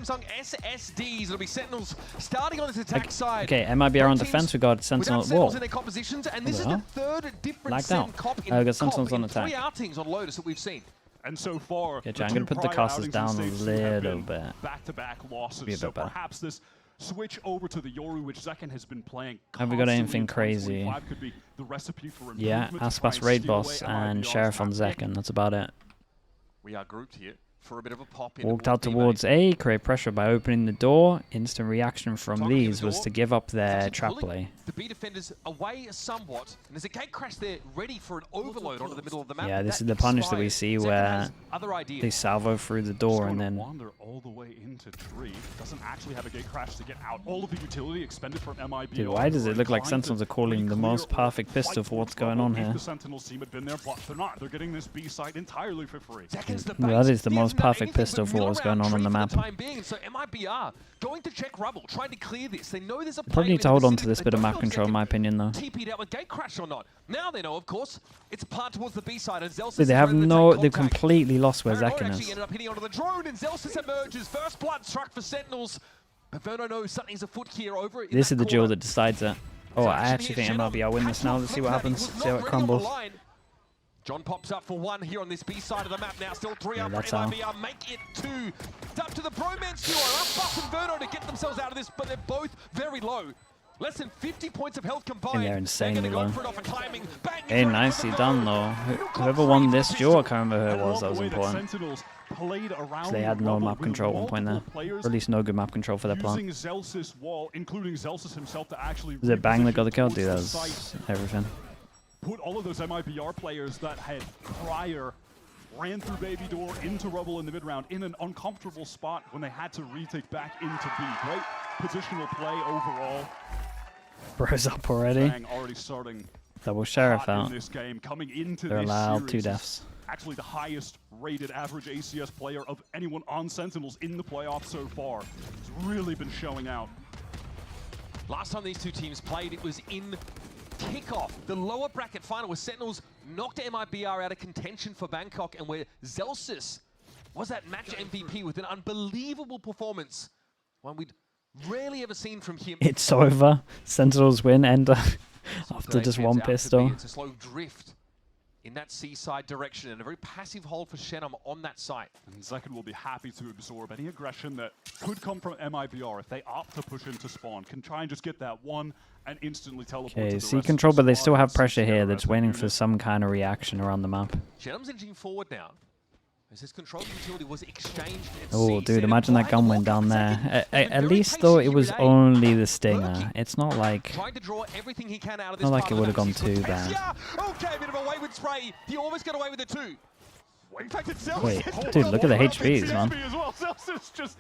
SSDs. It'll be Sentinels starting on this attack side. Okay, MIBR on defense. We got Sentinel at wall. In their compositions, and this is the third different Lagged out. we got Sentinels on attack. 3 outings on Lotus that we've seen. And so far, Okay, I'm going to put the casters down a little bit. Back-to-back losses. Be a bit so better. perhaps this switch over to the Yoru, which Zekken has been playing. Have we got anything crazy? Could be the recipe for Yeah, Aspas Raid Boss and Sheriff on Zekken. That's about it. We are grouped here for a bit of a pop. Walked out towards A, create pressure by opening the door. Instant reaction from these was to give up their trap play. The B defenders away somewhat, and there's a gate crash there ready for an overload onto the middle of the map. Yeah, this is the punish that we see where they salvo through the door and then wander all the way into tree. Doesn't actually have a gate crash to get out. All of the utility expended from MIBR. Dude, why does it look like Sentinels are calling the most perfect pistol for what's going on here? The Sentinels team had been there, but they're not. They're getting this B site entirely for free. That is the most perfect pistol for what's going on the map. So MIBR going to check rubble, trying to clear this. They know there's a Probably need to hold on to this bit of map control, in my opinion, though. TP'd out with gate crash or not. Now they know, of course, it's a part towards the B side, and Zelsis. They have no. They've completely lost where Zekken is. Ended up hitting onto the drone, and Zelsis emerges. First blood struck for Sentinels. But Verno knows something's afoot here over. This is the duel that decides it. Oh, I actually think MIBR win this now. Let's see what happens. See how it crumbles. John pops up for 1 here on this B side of the map now. Still 3 up for how. MIBR. Make it 2. It's up to the bromance duo. Aspas and Verno to get themselves out of this, but they're both very low. Less than 50 points of health combined. And they're insanely low. Climbing, Hey, nicely done though. Whoever won this duel, I can't remember who it was. That was important. So they had no map control at one point there. Or at least no good map control for their plant. Was it Bang that got the kill? Dude, that was everything. Put all of those MIBR players that had prior ran through Baby Door into rubble in the mid-round in an uncomfortable spot when they had to retake back into B. Great positional play overall. Bro's up already. Already starting double Sheriff out. In this game, coming into They're allowed series, 2 deaths. Actually the highest rated average ACS player of anyone on Sentinels in the playoffs so far. He's really been showing out. Last time these two teams played, it was in kickoff. The lower bracket final where Sentinels knocked MIBR out of contention for Bangkok, and where Zelsis was that match MVP with an unbelievable performance. One we'd rarely ever seen from him. It's over. Sentinels win, Ender, after just 1 pistol. It's a slow drift in that seaside direction, and a very passive hold for Shenum on that site. And Zekken will be happy to absorb any aggression that could come from MIBR if they opt to push into spawn. Can try and just get that one and instantly teleport to the C control, but they still have pressure here. They're just waiting for some kind of reaction around the map. Shenum's inching forward now. As his control utility was exchanged. Oh, dude, imagine that gun went down there. At least, though, it was only the stinger. It's not like... Trying to draw everything he can out of this. Not like it would have gone too bad. Okay, a bit of a wayward spray. He almost got away with it too. In fact, it's Wait, dude, look at the HPs, man. Zelsis just...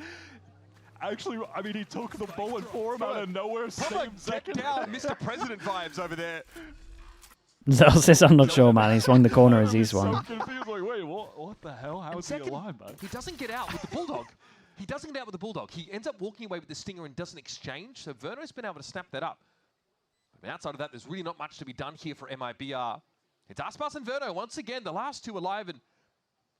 Actually, I mean, he took the bullet for him out of nowhere. Get down, Mr. President vibes over there. Zelsis, I'm not sure, man. He swung the corner as he swung. So confused, like, wait, what the hell? How is he alive, man? He doesn't get out with the Bulldog. He doesn't get out with the Bulldog. He ends up walking away with the Stinger and doesn't exchange, so Verno's been able to snap that up. But outside of that, there's really not much to be done here for MIBR. It's Aspas and Verno, once again, the last two alive, and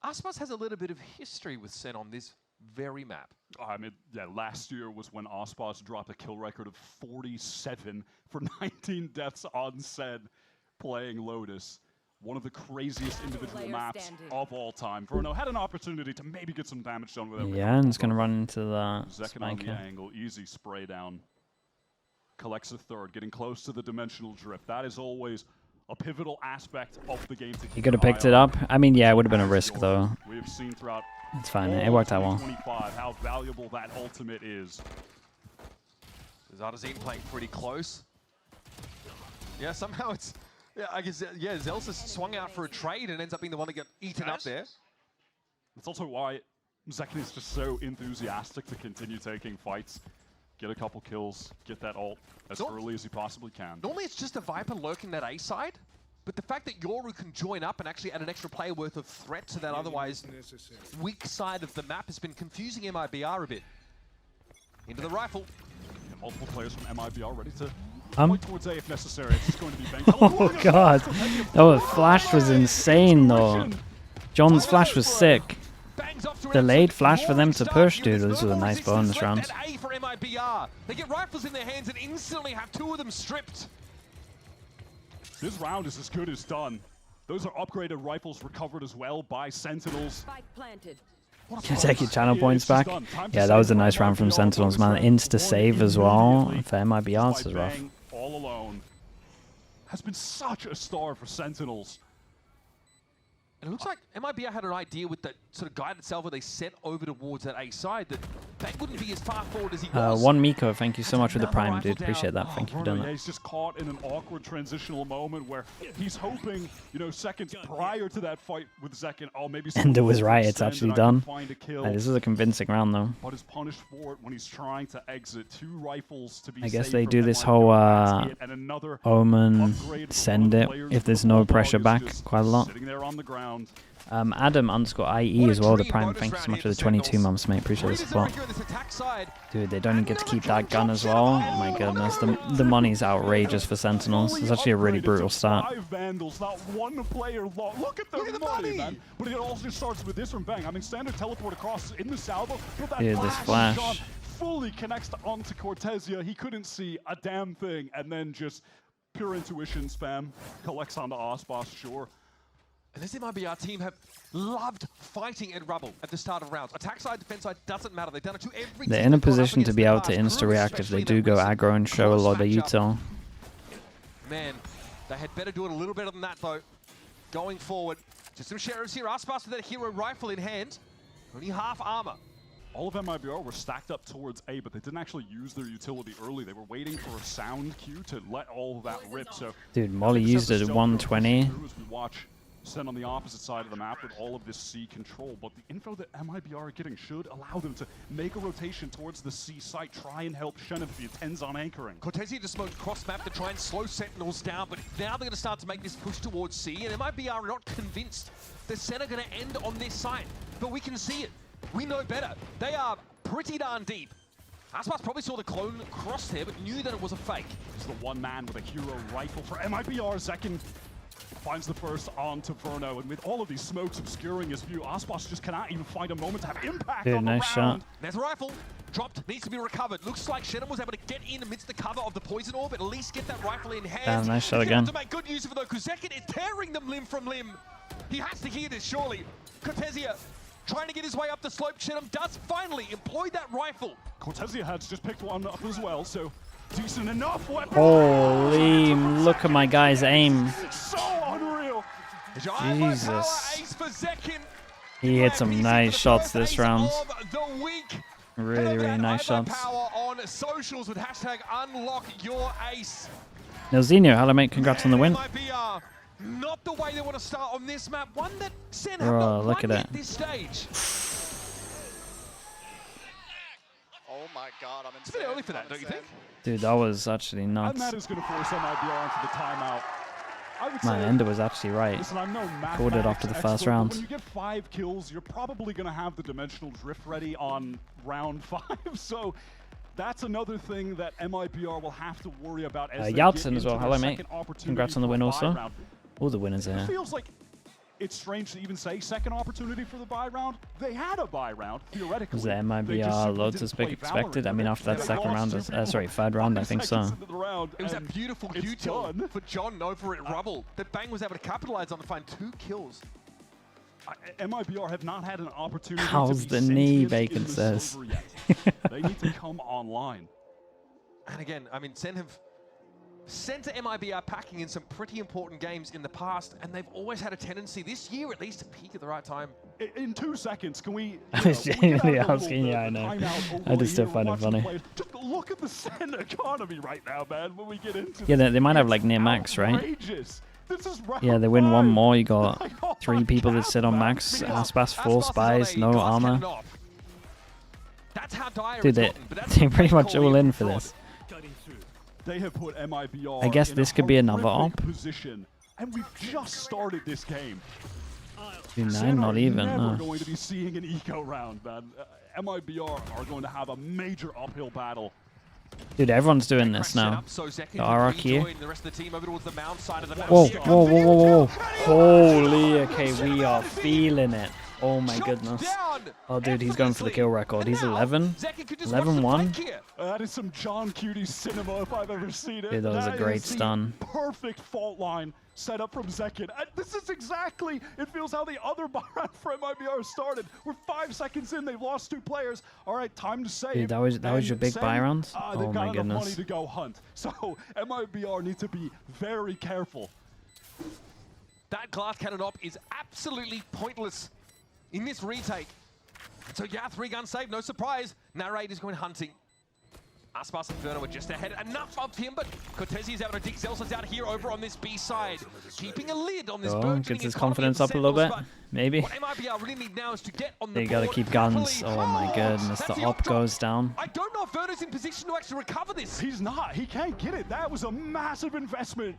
Aspas has a little bit of history with Sen on this very map. I mean, yeah, last year was when Aspas dropped a kill record of 47 for 19 deaths on Sen playing Lotus. One of the craziest individual maps of all time. Verno had an opportunity to maybe get some damage done with it. Yeah, and it's going to run into the Zekken on the angle, easy spray down. Collects a third, getting close to the dimensional drift. That is always a pivotal aspect of the game. He could have picked it up. I mean, yeah, it would have been a risk, though. We have seen throughout it's fine. It worked out well. How valuable that ultimate is. Zardazine playing pretty close. Yeah, somehow it's... Yeah, I guess, yeah, Zelsis swung out for a trade and ends up being the one that got eaten up there. That's also why Zekken is just so enthusiastic to continue taking fights. Get a couple kills, get that ult as early as he possibly can. Normally it's just a Viper lurking that A side, but the fact that Yoru can join up and actually add an extra player worth of threat to that otherwise weak side of the map has been confusing MIBR a bit. Into the rifle. And multiple players from MIBR ready to point towards A if necessary. It's just going to be Bangkok. Oh god, that flash was insane though. John's flash was sick. Delayed flash for them to push, dude. This was a nice bonus round. For MIBR. They get rifles in their hands and instantly have 2 of them stripped. This round is as good as done. Those are upgraded rifles recovered as well by Sentinels. Take your channel points back. Yeah, that was a nice round from Sentinels, man. Insta save as well for MIBR. This is rough. All alone has been such a star for Sentinels. And it looks like MIBR had an idea with that sort of guide itself where they set over towards that A side that wouldn't be as far forward as he was. One Miko, thank you so much for the prime, dude. Appreciate that. Thank you for doing that. He's just caught in an awkward transitional moment where he's hoping, you know, seconds prior to that fight with Zekin, oh, maybe... Ender was right, it's actually done. This is a convincing round, though. But is punished for it when he's trying to exit. 2 rifles to be I guess they do this whole Omen, send it, if there's no pressure back, quite a lot. Sitting there on the ground. Adam_IE as well, the prime. Thank you so much for the 22 months, mate. Appreciate the support. Dude, they don't even get to keep that gun as well. Oh my goodness, the money's outrageous for Sentinels. It's actually a really brutal start. 5 Vandals, not 1 player long. Look at the money, man. But it also starts with this from Bang. I mean, standard teleport across in the salvo. Dude, this flash fully connects onto Cortesia. He couldn't see a damn thing, and then just pure intuition spam collects onto Osboss, sure. And this MIBR team have loved fighting at rubble at the start of rounds. Attack side, defense side, doesn't matter. They've done it to every team. They're in a position to be able to insta-react if they do go aggro and show a lot of util. Man, they had better do it a little better than that, though. Going forward, just some sheriffs here. Aspas with that hero rifle in hand. Only half armor. All of MIBR were stacked up towards A, but they didn't actually use their utility early. They were waiting for a sound cue to let all of that rip. So, dude, Molly used it at 120. As we watch Sen on the opposite side of the map with all of this C control, but the info that MIBR are getting should allow them to make a rotation towards the C site, try and help Shen if he intends on anchoring. Cortesia just smoked cross-map to try and slow Sentinels down, but now they're going to start to make this push towards C, and MIBR are not convinced the Sen are going to end on this site, but we can see it. We know better. They are pretty darn deep. Aspas probably saw the clone crosshair, but knew that it was a fake. This is the one man with a hero rifle for MIBR. Zekin finds the first onto Verno, and with all of these smokes obscuring his view, Aspas just cannot even find a moment to have impact on the round. Shot. There's a rifle. Dropped, needs to be recovered. Looks like Shannon was able to get in amidst the cover of the poison orb, at least get that rifle in hand. Damn, nice shot again. To make good use of it though, because Zekin is tearing them limb from limb. He has to hear this, surely. Cortesia trying to get his way up the slope. Shannon does finally employ that rifle. Cortesia has just picked one up as well, so decent enough weapon. Holy, look at my guy's aim. So unreal. Jesus. He hit some nice shots this round. Really, really nice shots. On socials with hashtag #UnlockYourAce. Nelzinho, hello mate, congrats on the win. Not the way they want to start on this map. One that Sen have Bro, not look at won it. At this stage. Oh my god, I'm It's a bit early for that, don't you think? Dude, that was actually nuts. And that is going to force MIBR into the timeout. I would Man, say, Ender was actually right. listen, I'm no Called it after the first expert, round. When you get 5 kills, you're probably going to have the dimensional drift ready on round 5. So that's another thing that MIBR will have to worry about as they get Yaltsin as well. into Hello, their mate. second opportunity Congrats on the for win a also. buy round. All the winners It here. feels like it's strange to even say second opportunity for the buy round. They had a buy round, theoretically. Was the They just MIBR simply Lotus didn't pick play expected? I Valorant. mean, after that They second round, lost to third round, I think so. seconds into the round, It was and that beautiful it's util done. for John over at Rubble that Bang was able to capitalize on to find 2 kills. MIBR have not had an opportunity How's to be the knee, sentient Bacon in the says. silver yet. They need to come online. And again, I mean, Sen have sent to MIBR packing in some pretty important games in the past, and they've always had a tendency this year, at least, to peak at the right time. In 2 seconds, can we? I was genuinely asking, yeah, I know. I just still find it funny. Just look at the Sen economy right now, man. When we get into Yeah, they might have like near max, right? outrageous. This is round Yeah, they win one 5. more. You got Like, oh 3 my people that God, sit on man. max. I mean, Aspas, 4 Aspas is spies, on a no glass armor. cannon off. That's how dire Dude, it's gotten, but that's they're what pretty they much call all the in for fraud. this. They have put MIBR I guess in this a could be another horrific op. position, and we've just started this game. Dude, Sen 9, are not even. never No. going to be seeing an eco round, man. MIBR are going to have a major uphill battle. Dude, everyone's doing this now. The Arak here. Whoa, whoa, whoa, whoa, whoa. Holy, okay, we are feeling it. Oh my goodness. Oh, dude, he's going for the kill record. He's 11. 11-1. That is some John Cutie cinema if I've ever seen it. Dude, that was a great stun. Perfect fault line set up from Zekin. And this is exactly, it feels how the other round for MIBR started. We're 5 seconds in, they've lost 2 players. All right, time to save. Dude, that was your big buy round? Oh my goodness. They've got enough money to go hunt. So MIBR need to be very careful. That glass cannon op is absolutely pointless in this retake. So yeah, 3-gun save, no surprise. Narrate is going hunting. Aspas and Verno are just ahead. Enough of him, but Cortezi is able to dig Zelsa's out here over on this B side. Keeping a lid on this gets his confidence up a little bit, maybe. What MIBR really need now is to get on the They gotta keep guns. Oh my goodness, the op goes down. I don't know if Verno's in position to actually recover this. He's not, he can't get it. That was a massive investment.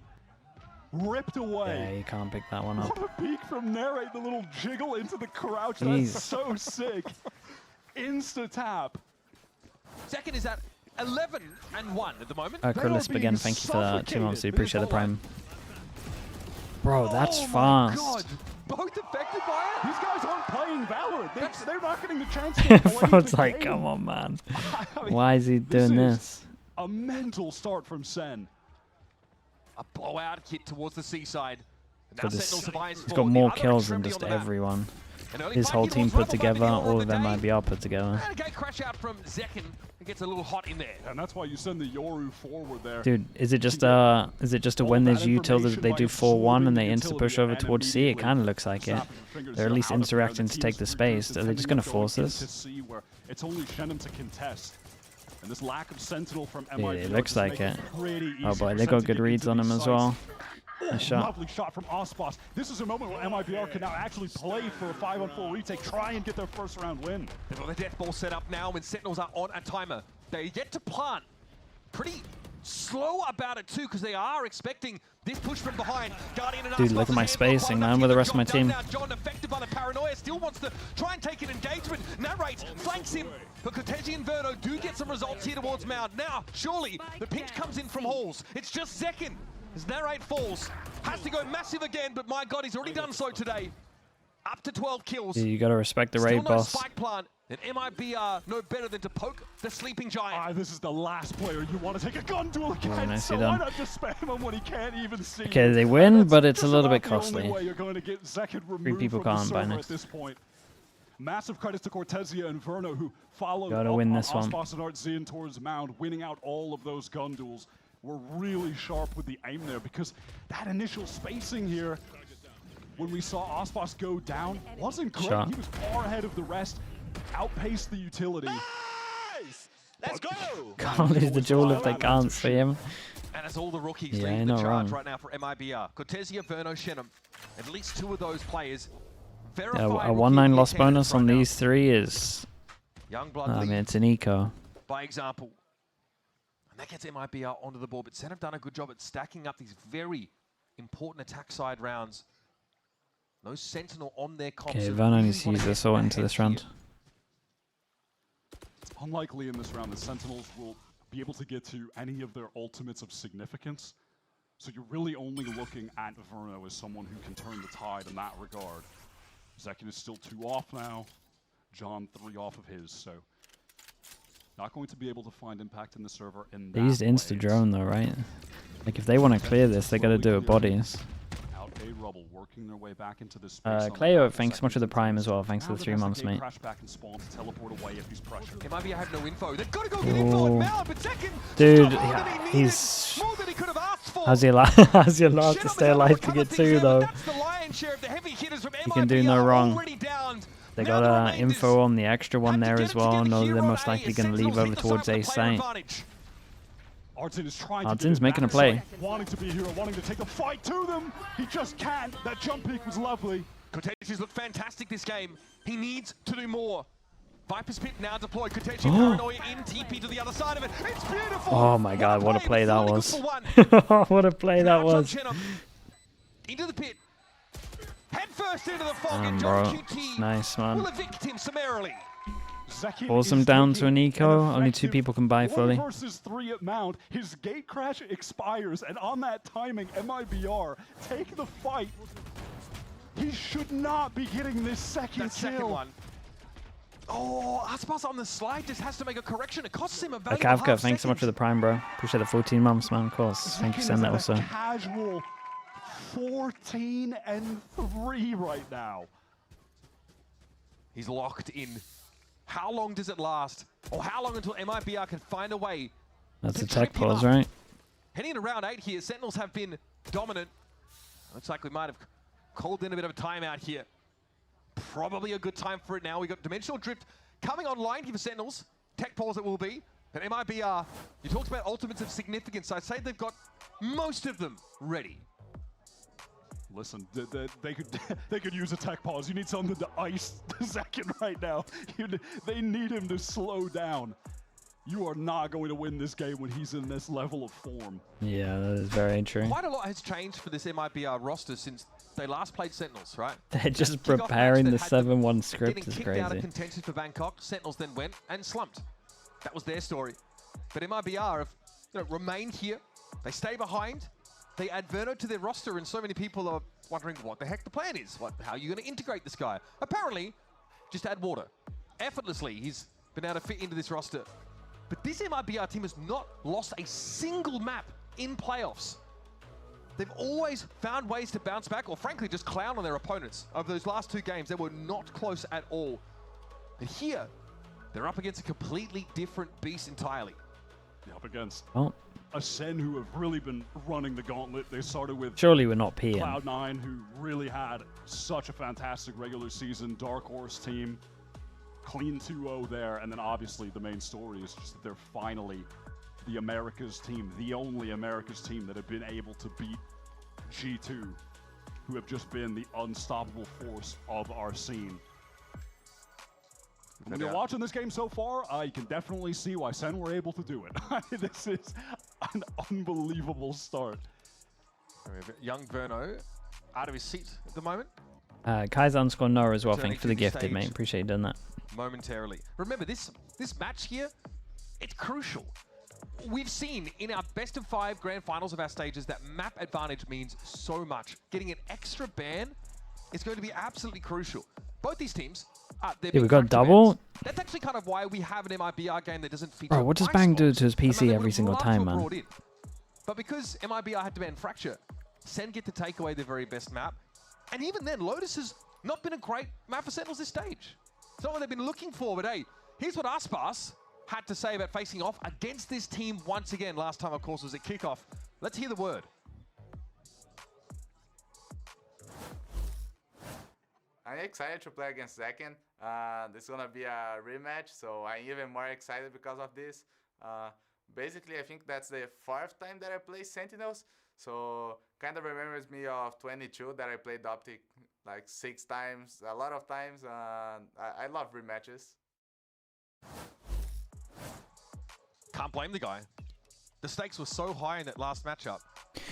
Ripped away. Yeah, you can't pick that one up. What a peek from Narrate, the little jiggle into the crouch. Jeez. That's so sick. Insta-tap. Second is at 11-1 at the moment. Crisp again, thank you for that 2 months. We appreciate the prime. Bro, that's fast. God. Both affected by it? These guys aren't playing Valorant. They're not getting the chance to play Bro, it's like, come on, man. I mean, why is he doing this? A mental start from Sen. A blowout hit towards the seaside. He's got more kills than just everyone. His whole team put together, all of MIBR put together. And a gate crash out from Zekin. It gets a little hot in there. And that's why you send the Yoru forward there. Dude, is it just a when there's util that they do 4-1 and they insta push over towards C? It kind of looks like it. They're at least interacting to take the space. Are they just going to force this? It's only Shenum to contest. And this lack of Sentinel from Yeah, it looks like it. Oh boy, they got good reads on him as well. Nice shot. Lovely shot from Aspas. This is a moment where MIBR can now actually play for a 5-on-4 retake, try and get their first round win. They've got the death ball set up now when Sentinels are on a timer. They get to plant. Pretty slow about it too, because they are expecting this push from behind. Guardian and Dude, look at my spacing, man, with the rest of my team. Now John, affected by the paranoia, still wants to try and take an engagement. Narrate flanks him, but Cortezi and Verno do get some results here towards Mound. Now, surely, the pinch comes in from Halls. It's just Zekin. As Narrate falls, has to go massive again, but my God, he's already done so today. Up to 12 kills. Yeah, you gotta respect the raid, boss. Spike plant. And MIBR no better than to poke the sleeping giant. This is the last player you want to take a gun duel against. So why not just spam him when he can't even see? Okay, they win, but it's a little bit costly. You're going to get Zekin 3 people can't buy next. At this point. Massive credits to Cortezia and Verno, who followed Gotta win this one. Aspas and Artzin towards Mound, winning out all of those gun duels. We're really sharp with the aim there, because that initial spacing here, when we saw Aspas go down, wasn't great. He was far ahead of the rest, outpaced the utility. Nice! Let's go! Can't lose the duel if they can't see him. And it's all the rookies leading the charge right now for MIBR. Cortezia, Verno, Shenum. At least 2 of those players. A 1-9 loss bonus on these 3 is... Youngblood I mean, it's an eco. By example. And that gets MIBR onto the board, but Sen have done a good job at stacking up these very important attack side rounds. No Sentinel on their comps. Okay, Verno needs to use their sword into this round. It's unlikely in this round that Sentinels will be able to get to any of their ultimates of significance. So you're really only looking at Verno as someone who can turn the tide in that regard. Zekin is still 2 off now. John 3 off of his, so not going to be able to find impact in the server in They used insta-drone though, right? Like if they want to clear this, they got to do it bodies. Rubble working their way back into this space. Cleo, thanks so much for the prime as well. Thanks for the 3 months, mate. MIBR have no info. They've got to go get info on Mal, but Zekin, dude, he's... How's he allowed to stay alive to get 2 though? He can do no wrong. They got info on the extra one there as well. No, they're most likely going to leave over towards A site. Artzin's making a play. Wanting to be a hero, wanting to take the fight to them. He just can't. That jump peek was lovely. Cortezi's looked fantastic this game. He needs to do more. Viper's Pit now deployed. Cortezi paranoia in TP to the other side of it. It's beautiful. Oh my God, what a play that was. What a play that was. Into the pit. Head first into the fog. Bro, nice, man. Will evict him summarily. Force him down to an eco. Only 2 people can buy fully. 1 versus 3 at Mount. His gate crash expires, and on that timing, MIBR take the fight. He should not be getting this second second one. Oh, Aspas on the slide just has to make a correction. It costs him a valuable Kavka, thanks so much for the prime, bro. Appreciate the 14 months, man, of course. Thank you for sending that also. Casual 14-3 right now. He's locked in. How long does it last? Or how long until MIBR can find a way? That's a tech pause, right? Heading into round 8 here, Sentinels have been dominant. Looks like we might have called in a bit of a timeout here. Probably a good time for it now. We got Dimensional Drift coming online here for Sentinels. Tech pause it will be. But MIBR, you talked about ultimates of significance. I'd say they've got most of them ready. Listen, they could use a tech pause. You need something to ice the second right now. They need him to slow down. You are not going to win this game when he's in this level of form. Yeah, that is very true. Quite a lot has changed for this MIBR roster since they last played Sentinels, right? They're just preparing the 7-1 script is crazy. Out of crazy. contention for Bangkok, Sentinels then went and slumped. That was their story. But MIBR have remained here. They stay behind. They add Verno to their roster, and so many people are wondering what the heck the plan is. How are you going to integrate this guy? Apparently, just add water. Effortlessly, he's been able to fit into this roster. But this MIBR team has not lost a single map in playoffs. They've always found ways to bounce back, or frankly, just clown on their opponents. Over those last 2 games, they were not close at all. But here, they're up against a completely different beast entirely. Up against Oh. a SEN who have really been running the gauntlet. They started with Surely we're not peeing. Cloud9, who really had such a fantastic regular season. Dark Horse team, clean 2-0 there. And then obviously the main story is just that they're finally the Americas team, the only Americas team that have been able to beat G2, who have just been the unstoppable force of our scene. When you're watching this game so far, you can definitely see why SEN were able to do it. This is an unbelievable start. Young Verno out of his seat at the moment. Kaiser_Noah as well. Thank you for the gifted, stage. mate. Appreciate you doing that. Momentarily. Remember, this match here, it's crucial. We've seen in our best of 5 grand finals of our stages that map advantage means so much. Getting an extra ban is going to be absolutely crucial. Both these teams, we got double. Bans. That's actually kind of why we have an MIBR game that doesn't feature. Bro, what does Bang do to his PC every single time, man? But because MIBR had to ban Fracture, SEN get to take away the very best map. And even then, Lotus has not been a great map for Sentinels this stage. It's not what they've been looking for, but hey, here's what Aspas had to say about facing off against this team once again. Last time, of course, was at kickoff. Let's hear the word. I'm excited to play against Zekken. This is gonna be a rematch, so I'm even more excited because of this. Basically, I think that's the 4th time that I play Sentinels, so kind of remembers me of 22 that I played Optic like 6 times, a lot of times. I love rematches. Can't blame the guy. The stakes were so high in that last matchup.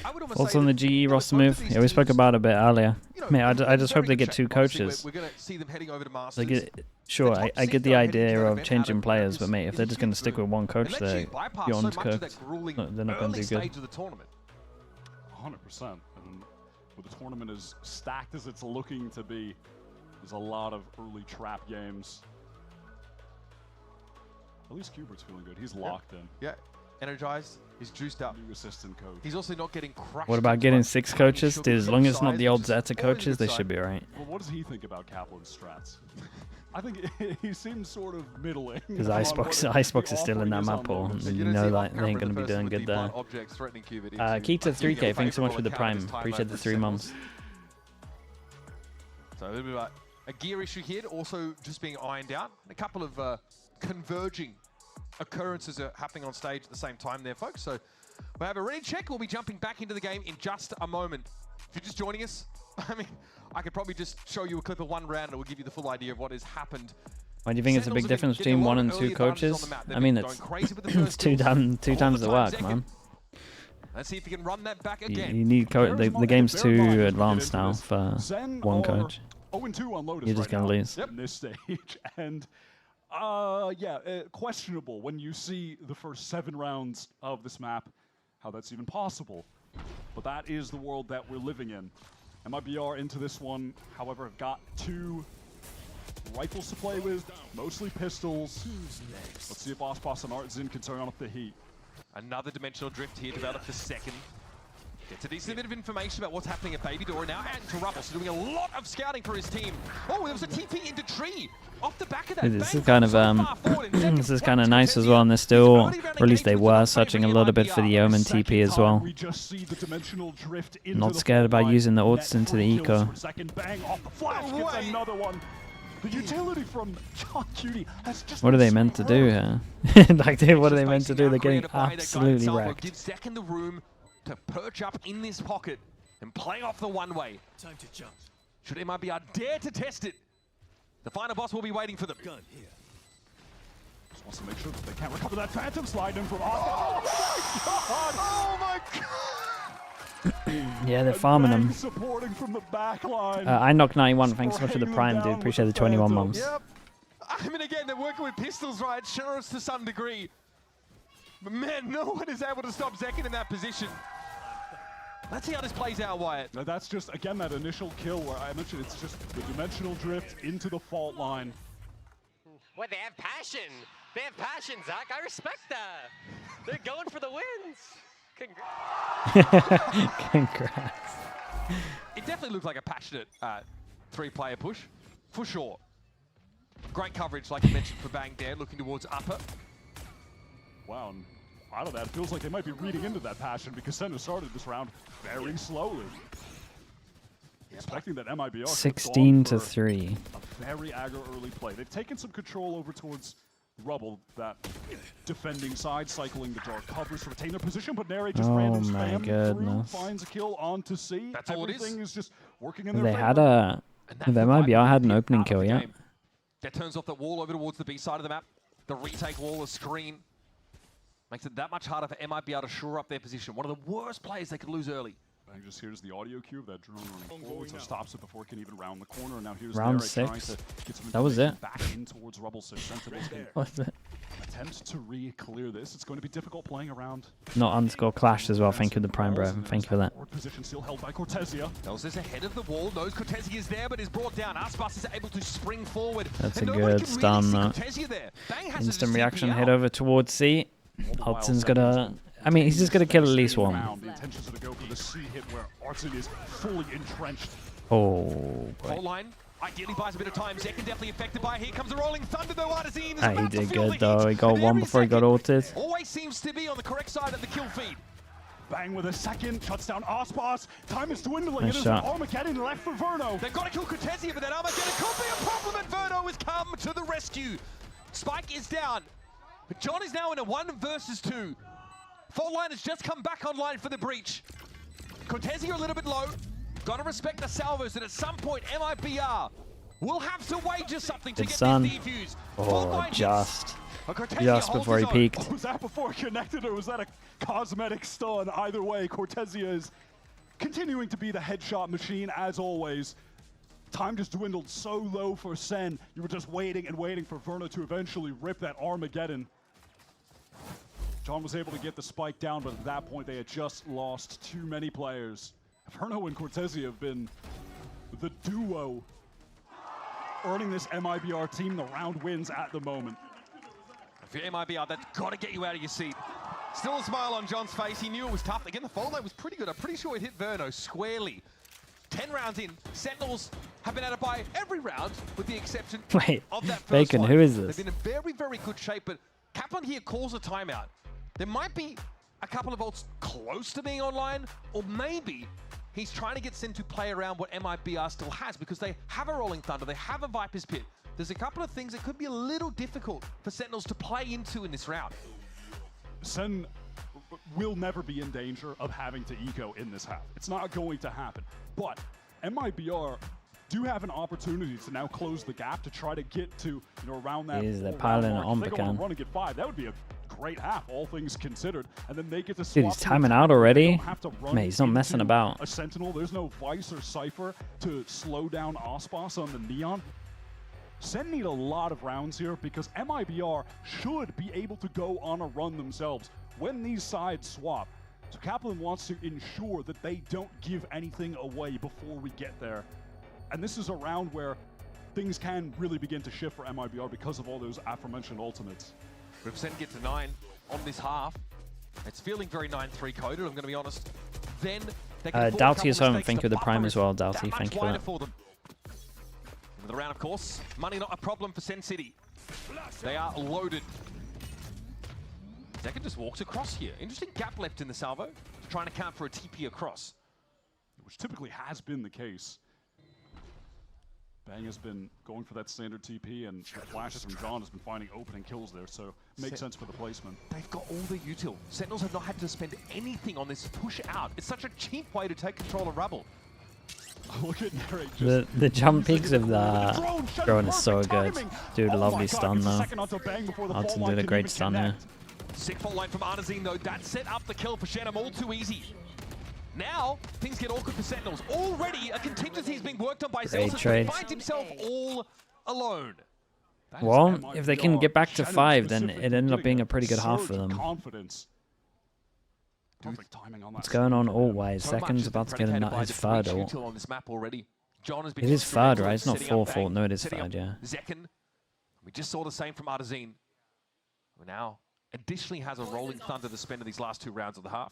I would almost Also on the GE roster move. Yeah, we spoke about it a bit earlier. Mate, I just hope they get 2 coaches. We're going to see them heading over to Masters. Sure, I get the idea of changing players, but mate, if they're just going to stick with one coach, they're beyond cooked. They're not going to do good. 100%. And with the tournament as stacked as it's looking to be, there's a lot of early trap games. At least Kubert's feeling good. He's locked in. Yeah, energized. He's juiced up. New assistant coach. He's also not getting crushed. What about getting 6 coaches? Dude, as long as it's not the old Zeta coaches, they should be alright. Well, what does he think about Kaplan's strats? I think he seems sort of middling. Because Icebox is still in that map pool, and you know that they ain't going to be doing good there. Keita 3K, thanks so much for the prime. Appreciate the 3 months. So a little bit about a gear issue here, also just being ironed out. A couple of converging occurrences are happening on stage at the same time there, folks. So we'll have a ready check. We'll be jumping back into the game in just a moment. If you're just joining us, I mean, I could probably just show you a clip of 1 round and it will give you the full idea of what has happened. Why do you think it's a big difference between 1 and 2 coaches? I mean, it's two times the work, man. Let's see if you can run that back again. You need the game's too advanced now for 1 coach. 0-2 on Lotus. You're just going to lose. In this stage. And questionable when you see the first 7 rounds of this map, how that's even possible. But that is the world that we're living in. MIBR into this one, however, have got 2 rifles to play with, mostly pistols. Let's see if Ospas and Artzin can turn off the heat. Another dimensional drift here developed for second. Gets a decent bit of information about what's happening at Baby Door. Now into Rubbles, doing a lot of scouting for his team. Oh, there was a TP into tree. Off the back of that. This is kind of this is kind of nice as well, and they're still, or at least they were, searching a little bit for the Omen TP as well. Not scared about using the ults into the eco. The utility from John Cutie has just What are they meant to do here? Like, what are they meant to do? They're getting absolutely wrecked. Gives Second the room to perch up in this pocket and play off the one-way. Time to jump. Should MIBR dare to test it, the final boss will be waiting for them. Gun here. Just wants to make sure that they can't recover that Phantom slide in from Ospas. Oh my god! Yeah, they're farming them. Supporting from the back line. I knocked 91. Thanks so much for the prime, dude. Appreciate the 21 mums. Yep. I mean, again, they're working with pistols, right? Sheriffs to some degree. But man, no one is able to stop Zekin in that position. Let's see how this plays out, Wyatt. Now that's just, again, that initial kill where I mentioned it's just the dimensional drift into the fault line. What, they have passion. They have passion, Zach. I respect that. They're going for the wins. Congrats. Congrats. It definitely looked like a passionate 3-player push, for sure. Great coverage, like you mentioned, for Bang there, looking towards upper. Wow, and out of that, it feels like they might be reading into that passion because Sentinels started this round very slowly. Expecting that MIBR 16 to 3. A very aggro early play. They've taken some control over towards Rubble, that defending side, cycling the dark covers to retain their position, but Neri just random spam through, finds a kill onto C. That's all it is. Everything is just working in their They favor. had a... The MIBR had an opening kill, yeah. That turns off the wall over towards the B side of the map. The retake wall, the screen. Makes it that much harder for MIBR to shore up their position. One of the worst players they could lose early. Bang just hears the audio cue of that drone running forward, so stops it before it can even round the corner. And now here's Round Neri trying 6. to get some That was it. back in towards Rubble, so Sentinels can What's it? attempt to re-clear this. It's going to be difficult playing around. Not underscore clash as well. Thank you for the prime, bro. Thank you for that. Forward position still held by Cortesia. Elsa's ahead of the wall, knows Cortesia is there, but is brought down. Aspas is able to spring forward. That's and a nobody good can stun, really though. see Cortesia there. Bang has Instant a reaction, CP head out. over towards C. Hudson's gonna... I mean, he's just gonna kill at least one. The intentions are to go for the C hit where Artzin is fully entrenched. Oh, Fault boy. line ideally buys a bit of time. Zekin definitely affected by it. Here comes a rolling thunder though. Artazine is He about to did feel good the though. heat. He got And one every before he got second ulted. always seems to be on the correct side of the kill feed. Bang with a second, shuts down Ospas. Time is dwindling. Nice It is shot. an Armageddon left for Verno. They've got to kill Cortesia, but that Armageddon could be a problem, and Verno has come to the rescue. Spike is down, but John is now in a 1 versus 2. Fault line has just come back online for the breach. Cortesia a little bit low. Got to respect the salvos, and at some point, MIBR will have to wager something to Good get stun. this defuse. Oh, just Cortesia before he holds his own. peeked. Was that before connected or was that a cosmetic stun? Either way, Cortesia is continuing to be the headshot machine as always. Time just dwindled so low for Sen. You were just waiting and waiting for Verno to eventually rip that Armageddon. John was able to get the spike down, but at that point they had just lost too many players. Verno and Cortesia have been the duo earning this MIBR team the round wins at the moment. For MIBR, that's got to get you out of your seat. Still a smile on John's face. He knew it was tough. Again, the fault line was pretty good. I'm pretty sure it hit Verno squarely. 10 rounds in, Sentinels have been able to buy every round with the exception Wait, of that first Bacon, one. who is this? They've been in very, very good shape, but Kaplan here calls a timeout. There might be a couple of ults close to being online, or maybe he's trying to get Sen to play around what MIBR still has, because they have a Rolling Thunder, they have a Viper's Pit. There's a couple of things that could be a little difficult for Sentinels to play into in this round. Sen will never be in danger of having to eco in this half. It's not going to happen. But MIBR do have an opportunity to now close the gap to try to get to, around that. They're piling it on If they go on a Bacan. run and get 5, that would be a great half, all things considered. And then they get to swap. Dude, he's to timing the out They already. don't have to run Mate, he's not messing into about. A Sentinel. There's no Vice or Cypher to slow down Ospas on the Neon. Sen need a lot of rounds here because MIBR should be able to go on a run themselves. When these sides swap, So Kaplan wants to ensure that they don't give anything away before we get there. And this is a round where things can really begin to shift for MIBR because of all those aforementioned ultimates. But if Sen get to 9 on this half, it's feeling very 9-3 coded, I'm going to be honest. Then they can Doughty is home. Thank you for the prime as well, Doughty. Thank you for that. For them. The round, of course, money not a problem for Sen City. They are loaded. Zekken just walks across here. Interesting gap left in the salvo, trying to count for a TP across. Which typically has been the case. Bang has been going for that standard TP, and the flashes from John has been finding opening kills there, so makes sense for the placement. They've got all the util. Sentinels have not had to spend anything on this push out. It's such a cheap way to take control of Rubble. Look at Narrate. The jump peaks of the drone is so good. Dude, lovely stun though. Alton did a great stun here. Sick fault line from Artazine though. That set up the kill for Shenum all too easy. Now, things get awkward for Sentinels. Already, a contingency is being worked on by Celsius, but he finds himself all alone. Well, if they can get back to 5, then it ended up being a pretty good half for them. Perfect timing on that. What's going on all-wise? Second's about to get his third ult. It is third, right? It's not 4th ult. No, it is third, yeah. Zekken, we just saw the same from Artazine, who now additionally has a rolling thunder to spend in these last 2 rounds of the half.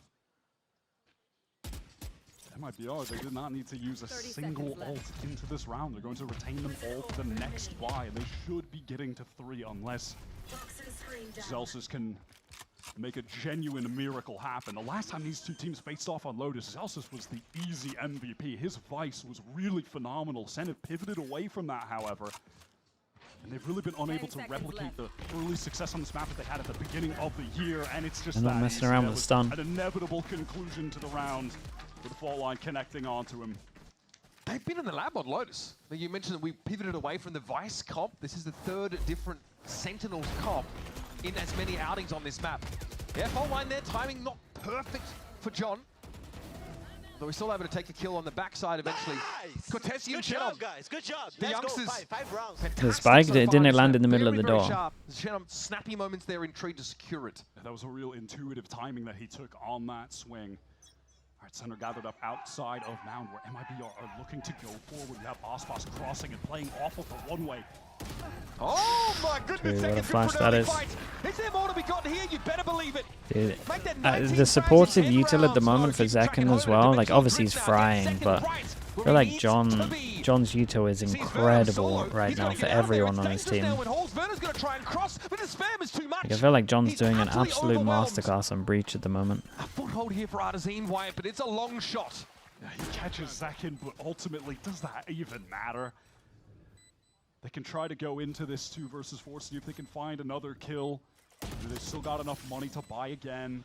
MIBR, they did not need to use a single ult into this round. They're going to retain them all for the next buy, and they should be getting to 3 unless Celsius can make a genuine miracle happen. The last time these 2 teams faced off on Lotus, Celsius was the easy MVP. His Vice was really phenomenal. Sen had pivoted away from that, however, and they've really been unable to replicate the early success on this map that they had at the beginning of the year, and it's just not messing around with stun. An inevitable conclusion to the round with the fault line connecting onto him. They've been in the lab on Lotus. You mentioned that we pivoted away from the Vice comp. This is the 3rd different Sentinels comp in as many outings on this map. Yeah, fault line there, timing not perfect for John. Though we're still able to take a kill on the backside eventually. Nice. Cortesi and Good job, guys. Good job. The Let's youngsters. go. 5 rounds. The spike didn't land in the middle of the door. Shenum, snappy moments there in tree to secure it. That was a real intuitive timing that he took on that swing. All right, center gathered up outside of Mound, where MIBR are looking to go forward. You have Ospas crossing and playing off of the one-way. Oh my goodness, Dude, what a flash that is. Is there more to be gotten here? You better believe it. Dude, the supportive util at the moment for Zekken as well, like obviously he's frying, but I feel like John's util is incredible right now for everyone on his team. Like, I feel like John's doing an absolute masterclass on Breach at the moment. A foothold here for Artazine, Wyatt, but it's a long shot. Yeah, he catches Zekken, but ultimately, does that even matter? They can try to go into this 2 versus 4, see if they can find another kill. They've still got enough money to buy again.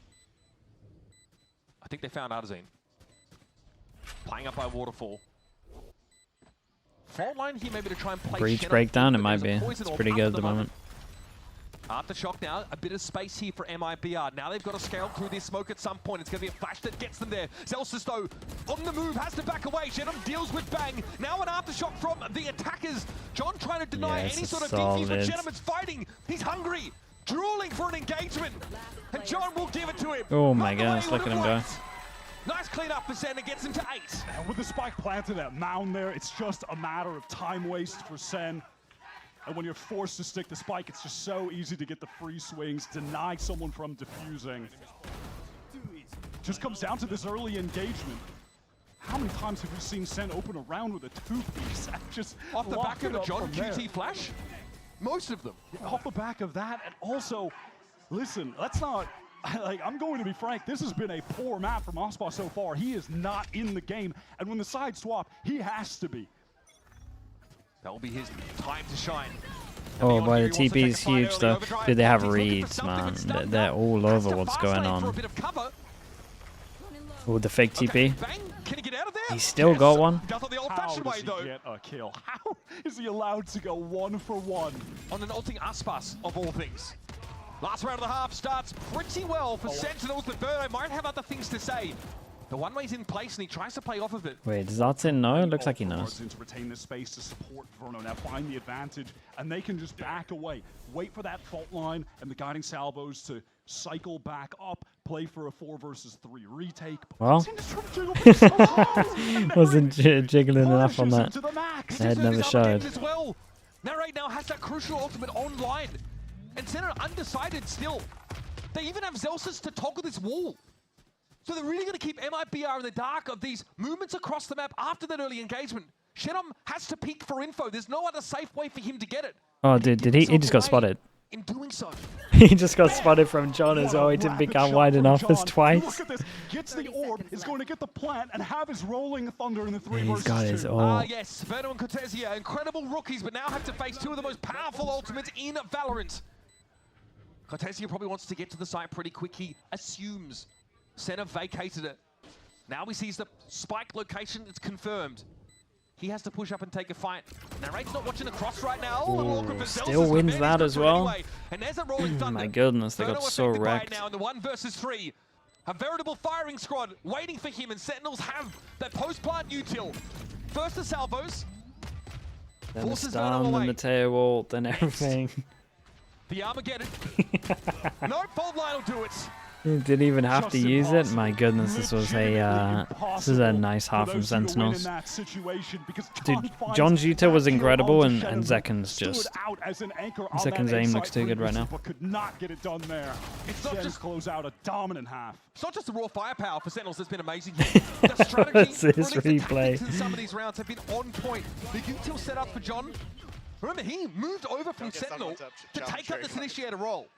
I think they found Artazine. Playing up by Waterfall. Fault line here maybe to try and play Breach breakdown, it might be. It's pretty good at the moment. Aftershock now, a bit of space here for MIBR. Now they've got to scale through this smoke at some point. It's going to be a flash that gets them there. Celsius, though, on the move, has to back away. Shenum deals with Bang. Now an aftershock from the attackers. John trying to deny any sort of defense, but Shenum is fighting. He's hungry, drooling for an engagement. And John will give it to him. Oh my goodness, look at him go. Nice clean up for Sen and gets him to 8. And with the spike planted at Mound there, it's just a matter of time waste for Sen. And when you're forced to stick the spike, it's just so easy to get the free swings, deny someone from defusing. Just comes down to this early engagement. How many times have we seen Sen open a round with a 2-piece? Just off the back of a John QT flash? Most of them. Yeah, off the back of that, and also, listen, let's not, like, I'm going to be frank, this has been a poor map from Ospa so far. He is not in the game, and when the side swap, he has to be. That will be his time to shine. Oh boy, the TP is huge though. Dude, they have reads, man. They're all over what's going on. Oh, the fake TP. He's still got one. How does he get a kill? How is he allowed to go 1-for-1? On an ulting Aspas, of all things. Last round of the half starts pretty well for Sentinels, but Verno might have other things to say. The one way's in place and he tries to play off of it. Wait, does Artin know? It looks like he knows. To retain this space to support Verno. Now find the advantage, and they can just back away. Wait for that fault line and the guiding salvos to cycle back up, play for a 4 versus 3 retake. Well, wasn't jiggling enough on that. The head never showed. Well. Narrate now has that crucial ultimate online. And Sentinel undecided still. They even have Zelsus to toggle this wall. So they're really going to keep MIBR in the dark of these movements across the map after that early engagement. Shenom has to peek for info. There's no other safe way for him to get it. Oh, dude, did he just got spotted. In doing so. He just got spotted from John as well. He didn't pick out wide enough as twice. Look at this. Gets the orb, is going to get the plant, and have his rolling thunder in the 3 He's versus got his 2. all. Yes, Verno and Cortesia, incredible rookies, but now have to face 2 of the most powerful ultimates in Valorant. Cortesia probably wants to get to the site pretty quick. He assumes Senna vacated it. Now he sees the spike location. It's confirmed. He has to push up and take a fight. Narrate's not watching across right now. Ooh, still wins that as well. Anyway. And there's a rolling thunder. My goodness, they got Verno so affected by it wrecked. now in the 1 versus 3. A veritable firing squad waiting for him, and Sentinels have that post-plant util. First the salvos. Then the Forces stun, Verno then away. the tail ult, then everything. The Armageddon. No, fault line will do it. He didn't even have Just to use it. impossible. My goodness, this was a nice half from Sentinels. Dude, John's util was incredible, and Zekan's just Zekan's aim looks too good right now. But could not get it done there. It's not just close out a dominant half. It's not just the raw firepower for Sentinels that's been amazing. The strategy, What's this or at least the replay? tactics in some of these rounds have been on point. The util set up for John. Remember, he moved over from Sentinel to take up this initiator role.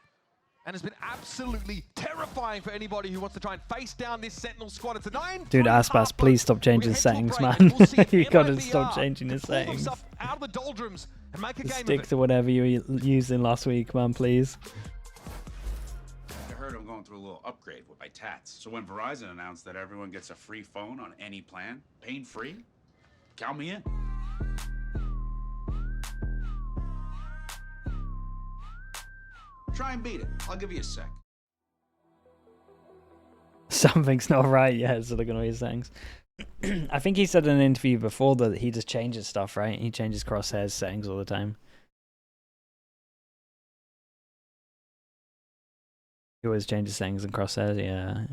And has been absolutely terrifying for anybody who wants to try and face down this Sentinel squad. It's a 9. Dude, Aspas, please stop changing settings, man. You gotta stop changing the settings. Out of the doldrums and make a Just game stick of it. to whatever you were using last week, man, please. I heard I'm going through a little upgrade with my tats. So when Verizon announced that everyone gets a free phone on any plan, pain-free, count me in. Try and beat it. I'll give you a sec. Something's not right yet, so they're gonna use settings. I think he said in an interview before that he just changes stuff, right? He changes crosshairs settings all the time. He always changes settings and crosshairs, yeah.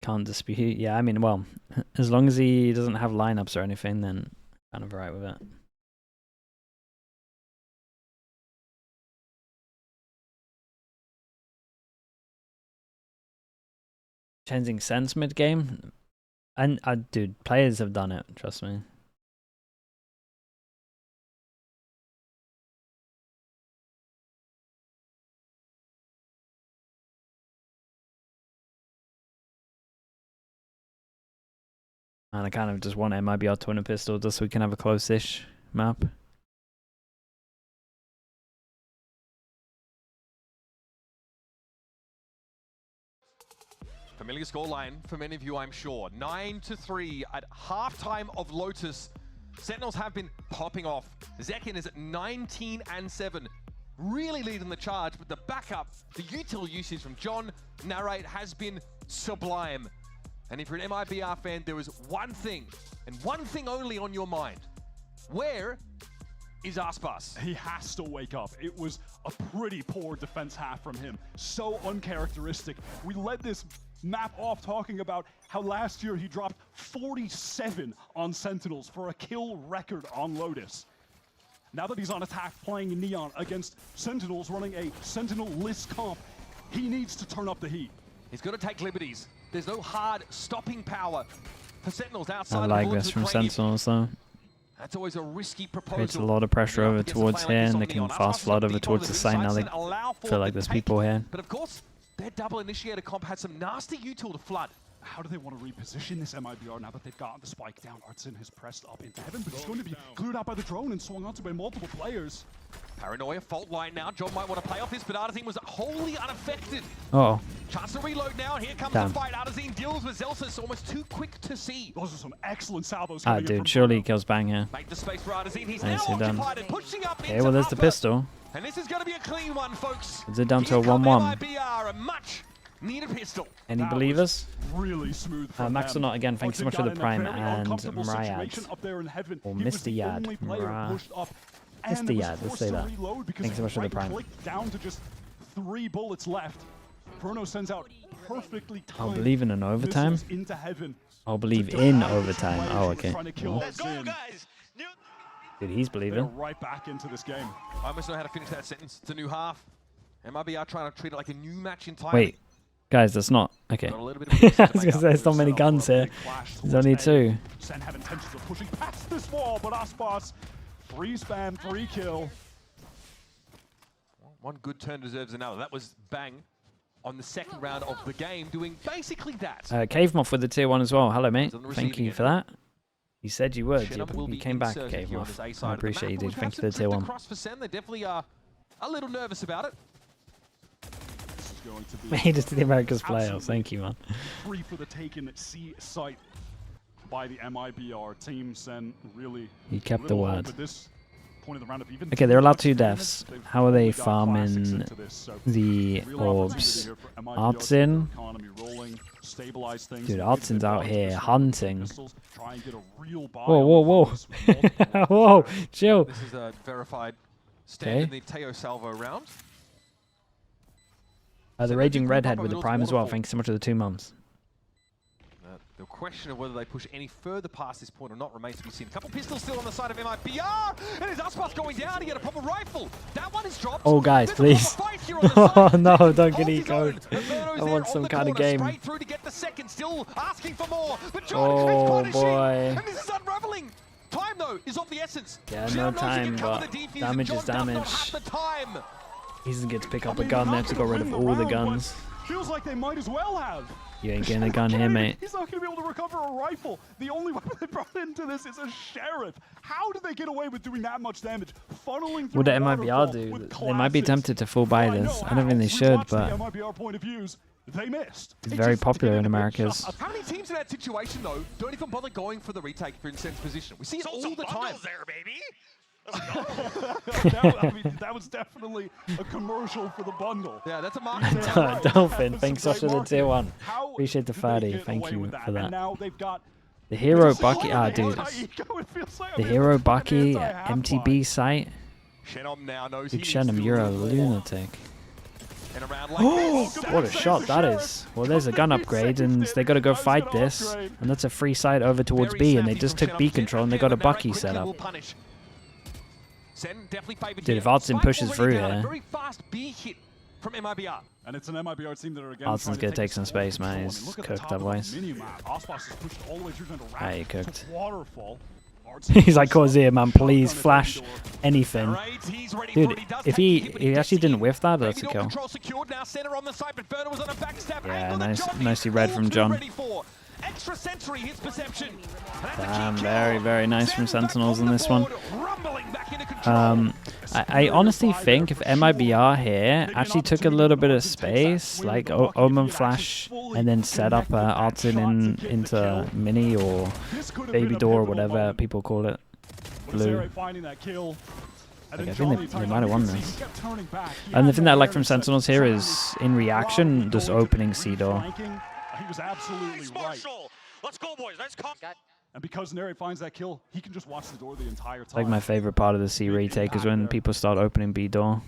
Can't dispute. Yeah, I mean, well, as long as he doesn't have lineups or anything, then I'm kind of alright with it. Changing sense mid game, and dude, players have done it. Trust me. And I kind of just want MIBR to win a pistol just so we can have a close-ish map. Familiar scoreline for many of you, I'm sure. 9-3 at halftime of Lotus. Sentinels have been popping off. Zekin is at 19-7. Really leading the charge, but the backup, the util usage from John, Narrate, has been sublime. And if you're an MIBR fan, there is one thing, and one thing only on your mind. Where is Aspas? He has to wake up. It was a pretty poor defense half from him. So uncharacteristic. We led this map off talking about how last year he dropped 47 on Sentinels for a kill record on Lotus. Now that he's on attack playing Neon against Sentinels running a Sentinel-less comp, he needs to turn up the heat. He's got to take liberties. There's no hard stopping power for Sentinels outside I like the this from Sentinels though. That's always a risky proposal. Creates a lot of pressure over towards here, and they can fast flood over towards the side now. They feel like there's people here. But of course, their double initiator comp had some nasty util to flood. How do they want to reposition this MIBR now that they've gotten the spike down? Artsin has pressed up into heaven, but he's going to be glued out by the drone and swung onto by multiple players. Paranoia, fault line now. John might want to play off this, but Artazine was wholly unaffected. Oh. Chance to reload now, and here comes the fight. Artazine deals with Zelsis, almost too quick to see. Those are some excellent salvos. Ah, dude, surely he kills Bang here. Make the space for Artazine. He's Nicely now done. occupied and pushing up Okay, well, there's the pistol. And this is going to be a clean one, folks. Is it down to a 1-1? MIBR, a much needed pistol. Any believers? Really smooth. Max or not, again, thanks so much for the Prime, and Mryad. Or Mr. Yad. Mr. Yad, let's say that. Thanks so much for the Prime. Down to just 3 bullets left. Verno sends out perfectly timed. I'll believe in an overtime. Into heaven. I'll believe in overtime. Oh, okay. Let's go, guys. Dude, he's believing. Right back into this game. I almost know how to finish that sentence. It's a new half. MIBR trying to treat it like a new match entirely. Wait, guys, that's not okay. I was gonna say there's not many guns here. There's only 2. Sen have intentions of pushing past this wall, but Aspas, 3 spam, 3 kill. One good turn deserves another. That was Bang on the second round of the game, doing basically that. Cave Moth with the tier 1 as well. Hello, mate. Thank you for that. You said you would. You came back, Cave Moth. I appreciate you, dude. Thank you for the tier 1. They definitely are a little nervous about it. Made it to the Americas playoffs. Thank you, man. Free for the taken C site by the MIBR team. Sen really. He kept the word. This point of the round, even okay, they're allowed 2 deaths. How are they farming the orbs? Artsin. Dude, Artsin's out here hunting. Whoa, whoa, whoa. Whoa, chill. This is a verified stand in the Teo Salvo round. The Raging Redhead with the Prime as well. Thanks so much for the 2 months. The question of whether they push any further past this point or not remains to be seen. A couple pistols still on the side of MIBR, and his Aspas going down to get a proper rifle. That one is dropped. Oh, guys, please. Oh, no, don't get eco. I want some kind of game. Straight through to get the second, still asking for more. But oh, boy. And this is unraveling. Time, though, is of the essence. Yeah, no time, but damage is damage. He doesn't get to pick up a gun. They have to get rid of all the guns. Feels like they might as well have. You ain't getting a gun here, mate. He's not going to be able to recover a rifle. The only weapon they brought into this is a sheriff. How did they get away with doing that much damage? Funneling through what did MIBR do? They might be tempted to full buy this. I don't think they should, but they missed. It's very popular in Americas. How many teams in that situation, though, don't even bother going for the retake for Sen's position? We see it all the time. There, baby. that was definitely a commercial for the bundle. Yeah, that's a market. Dolphin, thanks so much for the tier 1. Appreciate the 30. Thank you for that. The Hero Bucky, dude. The Hero Bucky MTB site. Dude, Shenum, you're a lunatic. Oh, what a shot that is. Well, there's a gun upgrade, and they got to go fight this. And that's a free side over towards B, and they just took B control, and they got a Bucky set up. Dude, if Artsin pushes through here. Very fast B hit from MIBR. And it's an MIBR team that are again Artsin's going to take some space, man. He's cooked otherwise. Yeah, he cooked. He's like, Corsair, man, please flash anything. Dude, if he actually didn't whiff that, that's a kill. Yeah, nicely read from John. Damn, very, very nice from Sentinels in this one. I honestly think if MIBR here actually took a little bit of space, like Omen Flash, and then set up Artsin into Mini or Baby Door or whatever people call it, Blue. Like, I think they might have won this. And the thing that I like from Sentinels here is, in reaction, just opening C-Door. He was absolutely right. Let's go, boys. Let's come. And because Neri finds that kill, he can just watch the door the entire time. Like my favorite part of the C retake is when people start opening B door.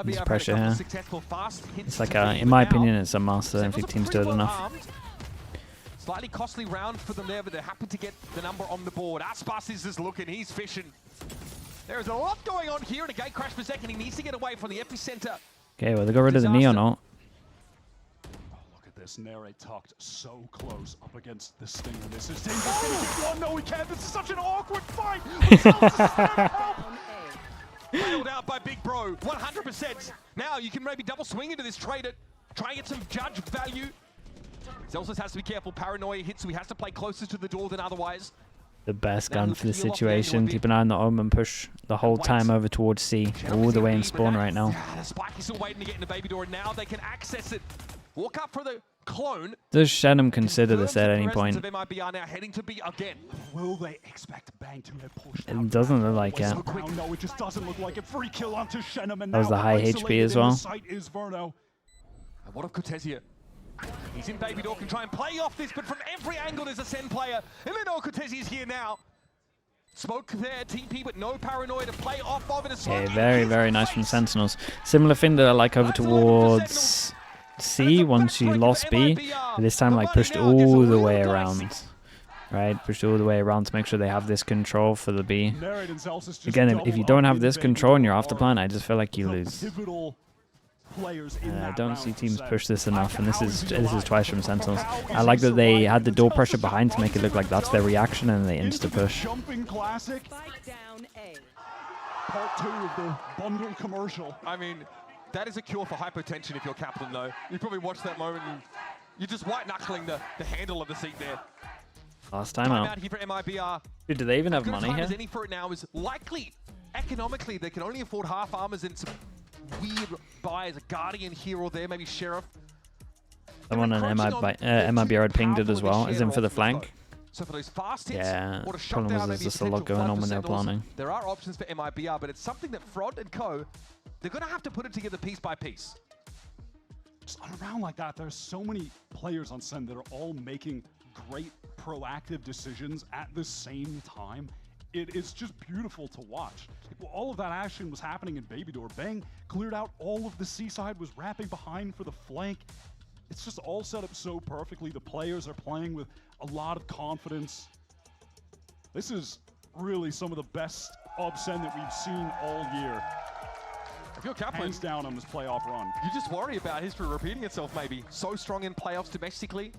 There's pressure here. It's like in my opinion, it's a master if your team's do it enough. Slightly costly round for them there, but they're happy to get the number on the board. Aspas is just looking, he's fishing. There is a lot going on here, and a gate crash per second. He needs to get away from the epicenter. Okay, well, they got rid of the Neon ult. This Nere tucked so close up against the Stinger. This is dangerous. Oh no, we can't. This is such an awkward fight. Bailed out by Big Bro, 100%. Now you can maybe double swing into this trade it. Try and get some judge value. Zelsus has to be careful. Paranoia hits, so he has to play closer to the door than otherwise. The best gun for the situation. Keep an eye on the Omen. Push the whole time over towards C. All the way in spawn right now. Yeah, the Spike is still waiting to get in the baby door, and now they can access it. Walk up for the clone. Does Shenum consider this at any point? MIBR now heading to B again. Will they expect Bang to have pushed It doesn't look like it. No, it just doesn't look like it. Free kill onto Shenum, and that was the high HP as well. Is Verno. And what of Cortezia? He's in baby door, can try and play off this, but from every angle there's a SEN player. And then Cortezia is here now. Smoke there, TP, but no Paranoia to play off of it. Okay, very, very nice from Sentinels. Similar thing that I like over towards C once you lost B. This time, like, pushed all the way around. Right, pushed all the way around to make sure they have this control for the B. Again, if you don't have this control and you're off the plan, I just feel like you lose. I don't see teams push this enough, and this is twice from Sentinels. I like that they had the door pressure behind to make it look like that's their reaction, and they insta-push. Part 2 of the bundle commercial. I mean, that is a cure for hypotension if you're Kaplan, though. You probably watched that moment, and you're just white-knuckling the handle of the seat there. Last time out. Here for MIBR. Dude, do they even have money here? As any for it now is likely, economically, they can only afford half armors and some weird buys, a Guardian here or there, maybe Sheriff. Someone on MIBR had pinged it as well, as in for the flank. So for those fast hits, yeah, problem was there's just a lot going on when they're planning. There are options for MIBR, but it's something that Frod and Co, they're going to have to put it together piece by piece. Just on a round like that, there's so many players on SEN that are all making great proactive decisions at the same time. It is just beautiful to watch. All of that action was happening in Baby Door. Bang cleared out all of the seaside, was wrapping behind for the flank. It's just all set up so perfectly. The players are playing with a lot of confidence. This is really some of the best of SEN that we've seen all year. If you're Kaplan, hands down on this playoff run. You just worry about history repeating itself maybe. So strong in playoffs domestically.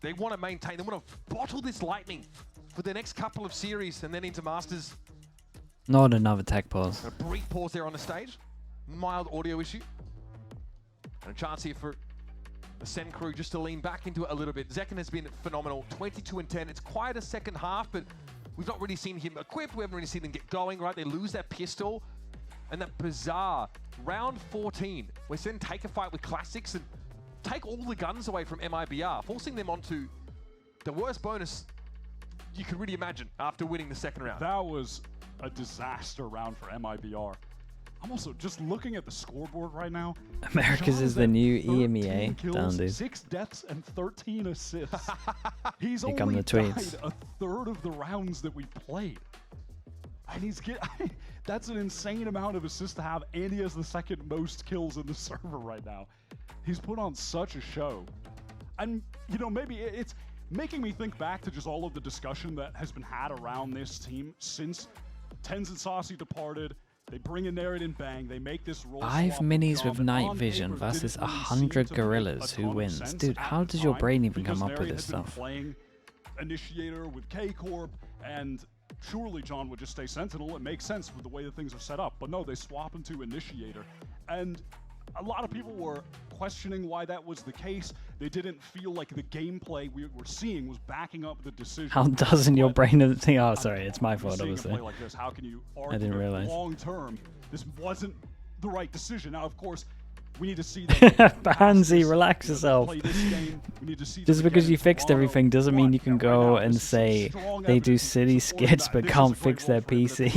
They want to maintain, they want to bottle this lightning for the next couple of series and then into Masters. Not another tech pause. A brief pause there on the stage. Mild audio issue. And a chance here for the SEN crew just to lean back into it a little bit. Zekken has been phenomenal, 22 and 10. It's quite a second half, but we've not really seen him equipped. We haven't really seen them get going, right? They lose that pistol. And that bizarre round 14, where SEN take a fight with Classics and take all the guns away from MIBR, forcing them onto the worst bonus you could really imagine after winning the second round. That was a disaster round for MIBR. I'm also just looking at the scoreboard right now. America's is the new EMEA. Down, dude. 6 deaths and 13 assists. He's Here only come the tweets. died a third of the rounds that we played. And he's that's an insane amount of assists to have, and he has the second most kills in the server right now. He's put on such a show. And, you know, maybe it's making me think back to just all of the discussion that has been had around this team since Tens and Saucy departed. They bring in Narrate and Bang, they make this role 5 minis with night vision versus 100 gorillas. Who wins? Dude, how does your brain even come up with this stuff? Playing Initiator with K-Corp, and surely John would just stay Sentinel. It makes sense with the way that things are set up. But no, they swap into Initiator. And a lot of people were questioning why that was the case. They didn't feel like the gameplay we were seeing was backing up the decision. How doesn't your brain think? Oh, sorry, it's my fault, obviously. Like this, how can you argue I didn't realize. Long term, this wasn't the right decision? Now, of course, we need to see that. Pansy, relax yourself. Just because you fixed everything doesn't mean you can go and say they do city skits but can't fix their PC.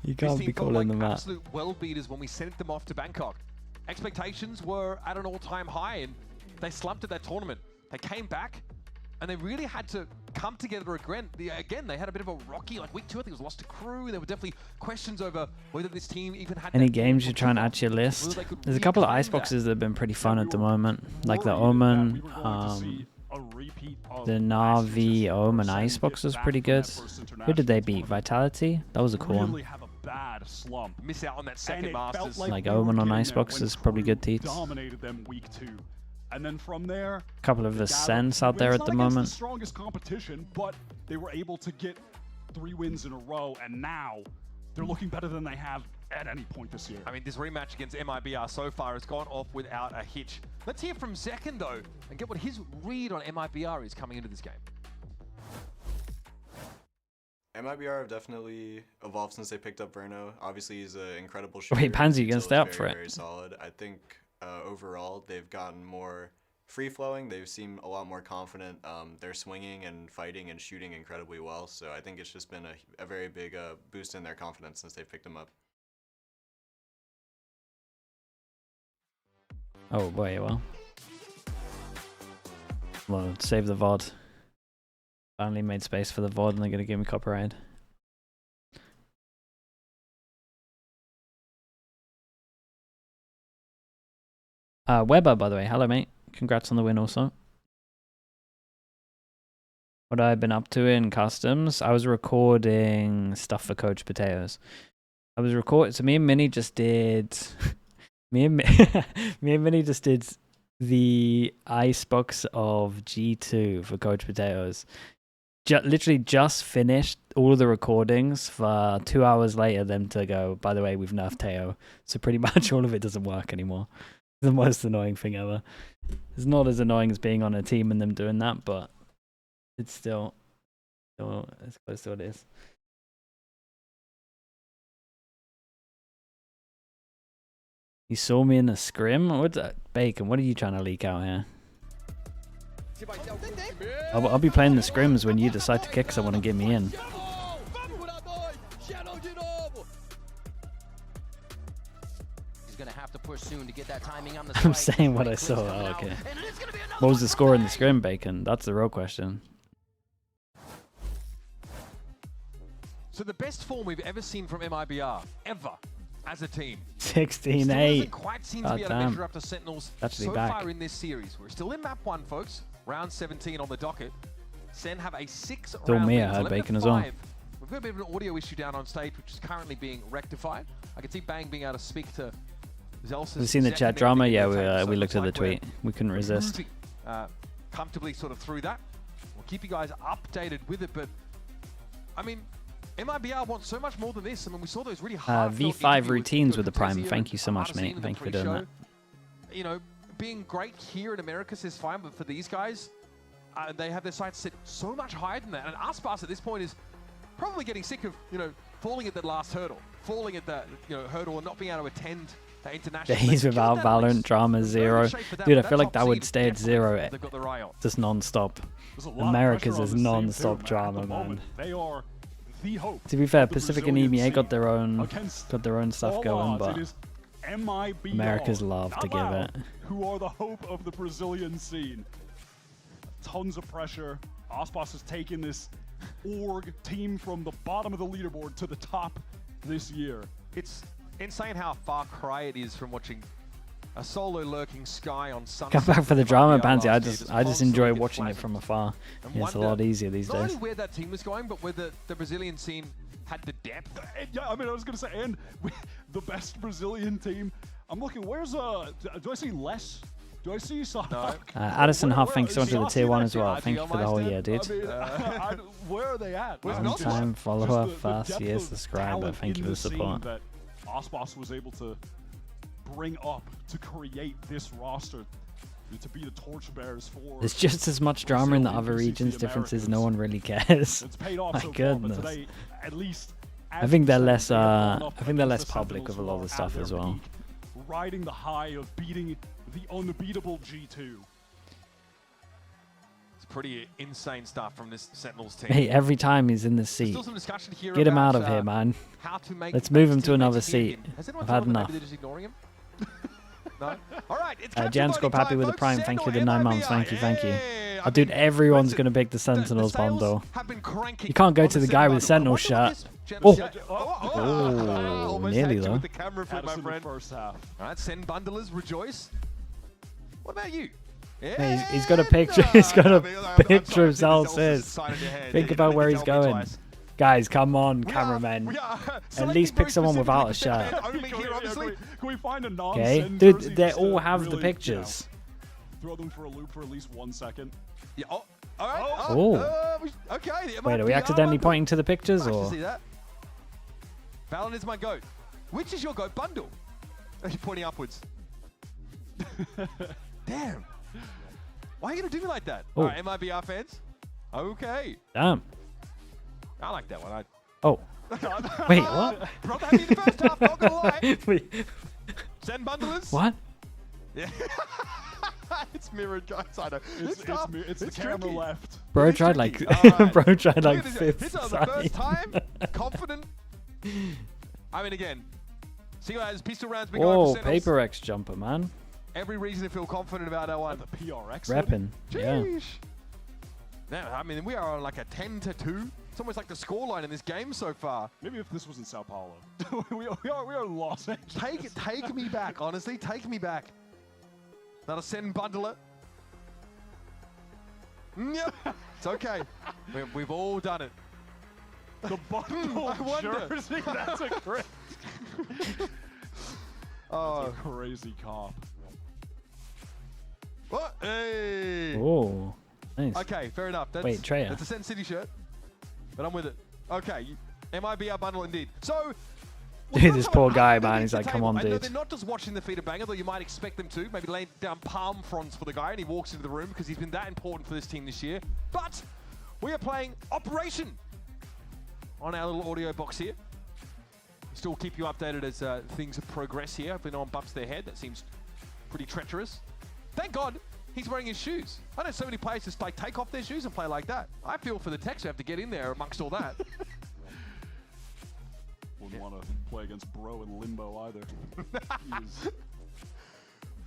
you can't be calling them that. Absolute world beaters when we sent them off to Bangkok. Expectations were at an all-time high, and they slumped at that tournament. They came back, and they really had to come together again. They had a bit of a rocky, like week 2, I think it was lost to crew. There were definitely questions over whether this team even had... Any games you're trying to add to your list? There's a couple of iceboxes that have been pretty fun at the moment, like the Omen, the Na'Vi Omen icebox was pretty good. Who did they beat? Vitality? That was a cool one. Miss out on that second Masters. Like Omen on icebox is probably good teats. Dominated them week 2. And then from there, a couple of the SENs out there at the moment. The strongest competition, but they were able to get 3 wins in a row, and now they're looking better than they have at any point this year. I mean, this rematch against MIBR so far has gone off without a hitch. Let's hear from Zekken, though, and get what his read on MIBR is coming into this game. MIBR have definitely evolved since they picked up Verno. Obviously, he's an incredible shooter. Wait, Pansy, you gonna stay up very, for it? Very solid. I think overall, they've gotten more free-flowing. They seem a lot more confident. They're swinging and fighting and shooting incredibly well. So I think it's just been a very big boost in their confidence since they picked him up. Oh boy, well, save the VOD. Finally made space for the VOD and they're gonna give me copyright. Weber, by the way, hello mate. Congrats on the win also. What I've been up to in customs, I was recording stuff for Coach Potatoes. So me and Minnie just did me and Minnie just did the icebox of G2 for Coach Potatoes. Literally just finished all of the recordings for 2 hours later them to go, by the way, we've nerfed Teo. So pretty much all of it doesn't work anymore. The most annoying thing ever. It's not as annoying as being on a team and them doing that, but it's still as close to what it is. You saw me in a scrim? What's that? Bacon, what are you trying to leak out here? I'll be playing the scrims when you decide to kick someone and get me in. I'm saying what I saw. Oh, okay. What was the score in the scrim, Bacon? That's the real question. So the best form we've ever seen from MIBR, ever, as a team. 16-8. Doesn't quite seem to be able to damn. measure up to Sentinels Actually so back. far in this series. We're still in map 1, folks. Round 17 on the docket. Sen have a 6-round me, lead. I heard 11 to Bacon as well. 5. We've got a bit of an audio issue down on stage, which is currently being rectified. I can see Bang being able to speak to Zelsis. Have you seen the chat drama? Yeah, we looked at the tweet. We couldn't resist. Comfortably sort of through that. We'll keep you guys updated with it, but I mean, MIBR wants so much more than this. I mean, we saw those really hard V5 routines with the Prime. Thank you so much, mate. Thank you for doing that. You know, being great here in Americas is fine, but for these guys, they have their sights set so much higher than that. And Aspas at this point is probably getting sick of, you know, falling at that last hurdle, falling at that, you know, hurdle and not being able to attend the international. Days without Valorant drama 0. Dude, I feel like that would stay at 0. Just non-stop. America's is non-stop drama, man. They are the hope. To be fair, Pacific and EMEA got their own stuff going, but America's love to give it. Who are the hope of the Brazilian scene? Tons of pressure. Aspas has taken this org team from the bottom of the leaderboard to the top this year. It's insane how far cry it is from watching a solo lurking Sky on Sunset. Come back for the drama, Pansy. I just enjoy watching it from afar. Yeah, it's a lot easier these not days. only where that team was going, but where the Brazilian scene had the depth. Yeah, I mean, I was gonna say, and the best Brazilian team. I'm looking. Where's do I see Les? Do I see Sock? No. Addison Huff, thanks so much for the tier 1 as well. Thank you for the whole year, dude. I mean, where are they at? Long time follower, fast year subscriber. Thank you for the support. That Aspas was able to bring up to create this roster to be the torchbearers for. There's just as much drama in the other regions. Differences, no one really cares. It's paid off My so goodness. far, but today, at least, I think they're less. I think they're less public with a lot of the stuff as well. Riding the high of beating the unbeatable G2. It's pretty insane stuff from this Sentinels team. Hey, every time he's in the seat, Still some discussion here get him about, out of here, man. How to make Let's move him those to another teammates hear seat. him. Has anyone I've told had him maybe enough. they're just ignoring him? No? All right, it's Jan Scorp happy with the Prime. Thank you for the 9 months. Thank you, thank you. Oh, dude, everyone's going to pick the Sentinels bundle. You can't go to the guy with the Sentinel shirt. Oh, nearly though. The camera flip, my friend. First half. All right, Sen bundlers, rejoice. What about you? Yeah, he's got a picture. He's got a picture of Zelsis. Think about where he's going. Guys, come on, cameramen. At least pick someone without a shirt. Can we find a Okay, dude, they all have the pictures. Throw them for a loop for at least 1 second. Yeah, all right. Oh. Okay. Wait, are we accidentally pointing to the pictures, Nice or? to see that. Valen is my goat. Which is your GOAT bundle? He's pointing upwards. Damn. Why are you going to do me like that? Oh. All right, MIBR fans. Okay. Damn. I like that one. Oh. Wait, what? Brother had me in the first half, not going to lie. Wait. Send bundlers. What? Yeah. It's mirrored, guys. I know. It's the camera tricky. left. Bro It's tried tricky. like, Alright. bro tried Look like at this. fifth This is the first time. Confident. I mean, again. See guys, pistol rounds been going Oh, for Sentinels. Paper X jumper, man. Every reason to feel confident about that one. The PRX. Reppin'. Yeah. Sheesh. Now, I mean, we are on like a 10-2. It's almost like the scoreline in this game so far. Maybe if this was in Sao Paulo. we are Los Angeles. Take me back, honestly. Take me back. That'll send bundler. Yep. It's okay. We've all done it. The bundle I wonder. jersey. That's a great. Oh, That's a crazy comp. what? Hey. Oh, nice. Okay, fair enough. That's, Wait, Treya. That's a Sen City shirt, but I'm with it. Okay, MIBR bundle indeed. So, Dude, this poor guy, man. man. He's like, come on, I know dude. they're not just watching the feet of Banger, though you might expect them to. Maybe lay down palm fronds for the guy, and he walks into the room because he's been that important for this team this year. But we are playing Operation on our little audio box here. Still keep you updated as things progress here. Hopefully no one bumps their head. That seems pretty treacherous. Thank God he's wearing his shoes. I know so many players just like take off their shoes and play like that. I feel for the techs who have to get in there amongst all that. Wouldn't want to play against Bro in limbo either. He's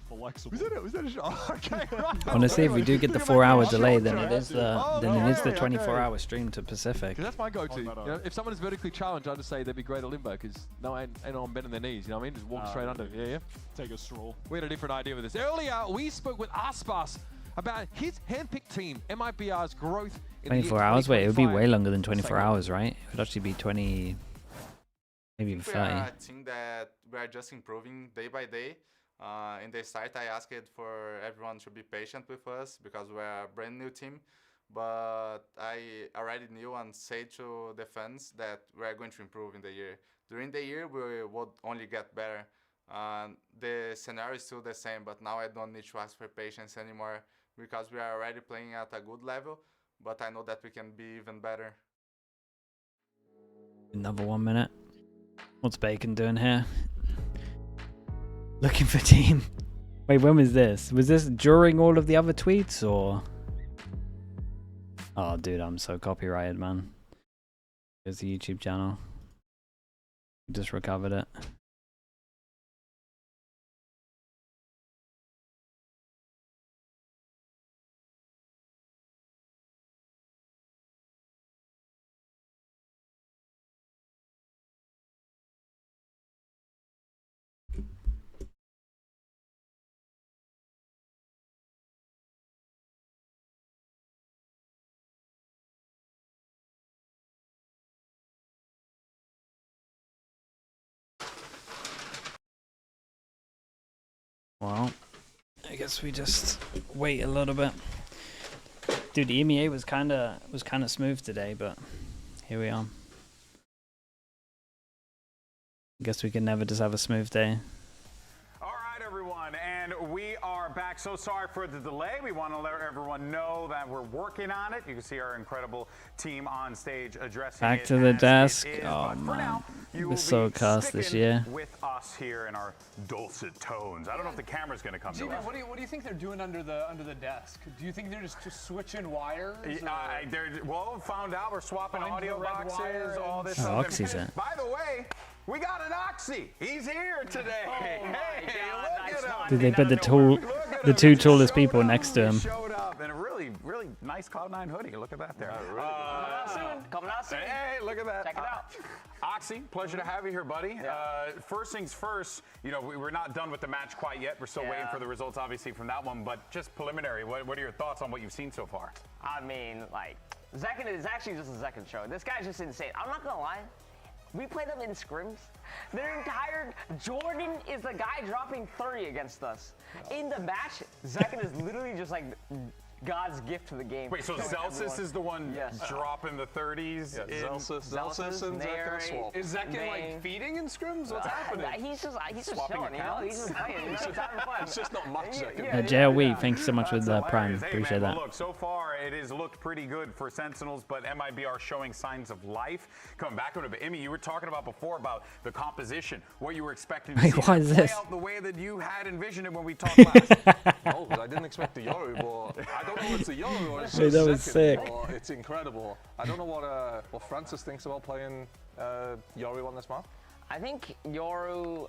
flexible. Was that a shot? Oh, okay, right. Honestly, if we do get the Look at my 4-hour shot delay, chart. then it is the Oh, then it is the okay, 24-hour stream to Pacific. 'Cause that's my go-to. Oh, You no, no. know, if someone is vertically challenged, I just say they'd be great at limbo because ain't on bending their knees. You know what I mean? Just walk straight under. Yeah. Take a stroll. We had a different idea with this. Earlier, we spoke with Aspas about his handpicked team, MIBR's growth in 24 hours? Wait, it would be way 2025. longer than 24 hours, right? It would actually be 20, maybe even We are 30. a team that we are just improving day by day. In the start, I asked for everyone to be patient with us because we're a brand new team. But I already knew and said to the fans that we're going to improve in the year. During the year, we would only get better. The scenario is still the same, but now I don't need to ask for patience anymore because we are already playing at a good level. But I know that we can be even better. Another 1 minute. What's Bacon doing here? Looking for team. Wait, when was this? Was this during all of the other tweets or? Oh, dude, I'm so copyrighted, man. There's the YouTube channel. Just recovered it. Well, I guess we just wait a little bit. Dude, the EMEA was kind of smooth today, but here we are. Guess we can never just have a smooth day. All right, everyone, and we are back. So sorry for the delay. We want to let everyone know that we're working on it. You can see our incredible team on stage addressing Back it to the as it desk. is, Oh, but for man. now, you We're will so be cursed this sticking year. with us here in our dulcet tones. I don't know if the camera's going to come to Gina, us. what do you think they're doing under the desk? Do you think they're just switching wires? Well, found out we're swapping Find audio the red boxes, wire all and- this Oh, stuff. Oxy's it. By the way, we got an Oxy. He's here today. Hey, look at him. Did they put the two tallest people next to him? Showed up in a really nice Cloud9 hoodie. Look at that there. Coming out soon. Hey, look at that. Check it out. Oxy, pleasure to have you here, buddy. First things first, you know, we're not done with the match quite yet. We're still waiting for the results, obviously, from that one. But just preliminary, what are your thoughts on what you've seen so far? I mean, like, Zekin is actually just a Zekin show. This guy's just insane. I'm not gonna lie. We play them in scrims. Their entire Jordan is the guy dropping 30 against us. In the match, Zekin is literally just like God's gift to the game. Wait, so Zelsis is the one dropping the 30s? Yeah, Zelsis and Zek are swap. Is Zek like feeding in scrims? What's happening? He's just chilling, you know? He's just playing. He's just having fun. It's just not much Zek. JLW, thank you so much for the Prime. Hey, Appreciate man, that. well, look, so far it has looked pretty good for Sentinels, but MIBR showing signs of life. Coming back to it, but Imi, you were talking about before about the composition, what you were expecting to see why is play this? out the way that you had envisioned it when we talked last. No, because I didn't expect the Yoru, but I don't know if it's a Yoru or it's Hey, just that was second, sick. but it's incredible. I don't know what Francis thinks about playing Yoru on this map. I think Yoru,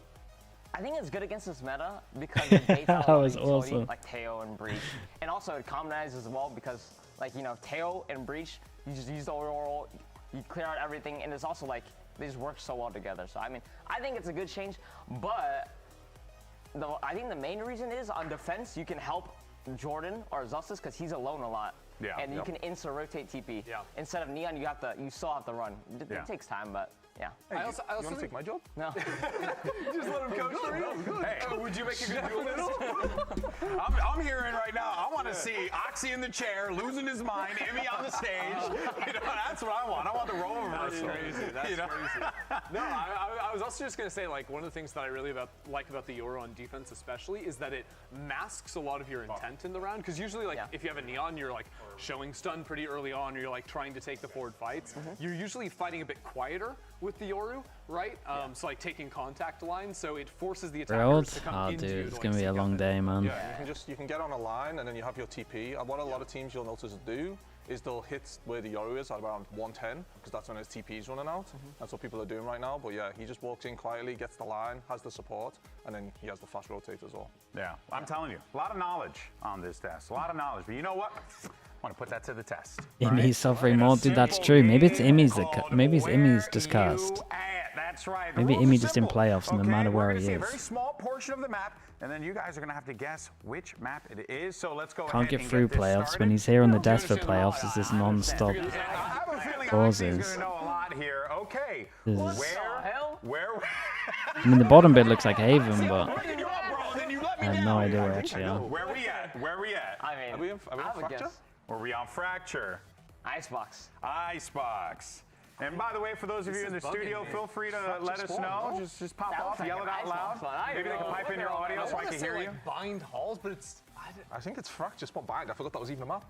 I think it's good against this meta because it baits out That was utility, awesome. like Teo and Breach. And also it commonizes as well because, like, you know, Teo and Breach, you just use the overall, you clear out everything, and it's also like, they just work so well together. So, I mean, I think it's a good change, but I think the main reason is on defense, you can help Jordan or Zelsis because he's alone a lot. Yeah. And you can insta-rotate TP. Yeah. Instead of Neon, you still have to run. It takes time, but yeah. Hey, I also want to take my job? No. Just let him coach for you? Hey, would you make a good duelist? I'm hearing right now, I want to see Oxy in the chair, losing his mind, Imi on the stage. You know, that's what I want. I want the role reversal. That's crazy. That's crazy. No, I was also just going to say, like, one of the things that I really like about the Yoru on defense especially is that it masks a lot of your intent in the round. Because usually, like, if you have a Neon, you're, like, showing stun pretty early on, or you're, like, trying to take the forward fights. You're usually fighting a bit quieter with the Yoru, right? So, like, taking contact lines, so it forces the attackers to come into you. Dude, it's going to be a long day, man. Yeah, you can get on a line and then you have your TP. And what a lot of teams you'll notice do is they'll hit where the Yoru is at around 110 because that's when his TP is running out. That's what people are doing right now. But yeah, he just walks in quietly, gets the line, has the support, and then he has the fast rotate as well. Yeah, I'm telling you, a lot of knowledge on this test. A lot of knowledge. But you know what? I want to put that to the test. Imi's suffering more, dude. That's true. Maybe it's Imi's just cursed. That's right. Maybe Imi just in playoffs, no matter where he A is. very small portion of the map, and then you guys are gonna have to guess which map it is. So let's go. Can't ahead get and through this playoffs started. when he's here on the desk for playoffs. It's just non-stop I have a feeling pauses. Oxy's gonna know a lot here. Okay. This is- Where? I mean, the bottom bit looks like Haven, but Bring you up, bro. Then you let me I have down. no idea where we actually are. Where we at? Where we at? I mean, Are we on Fracture? Are we on Fracture? Icebox. Icebox. And by the way, for those of you in the studio, feel free to let us know. Just pop off, yell it out loud. Maybe they can pipe in your audio so I can hear you. Bind Halls, but it's... I think it's Fracture Spot Bind. I forgot that was even a map.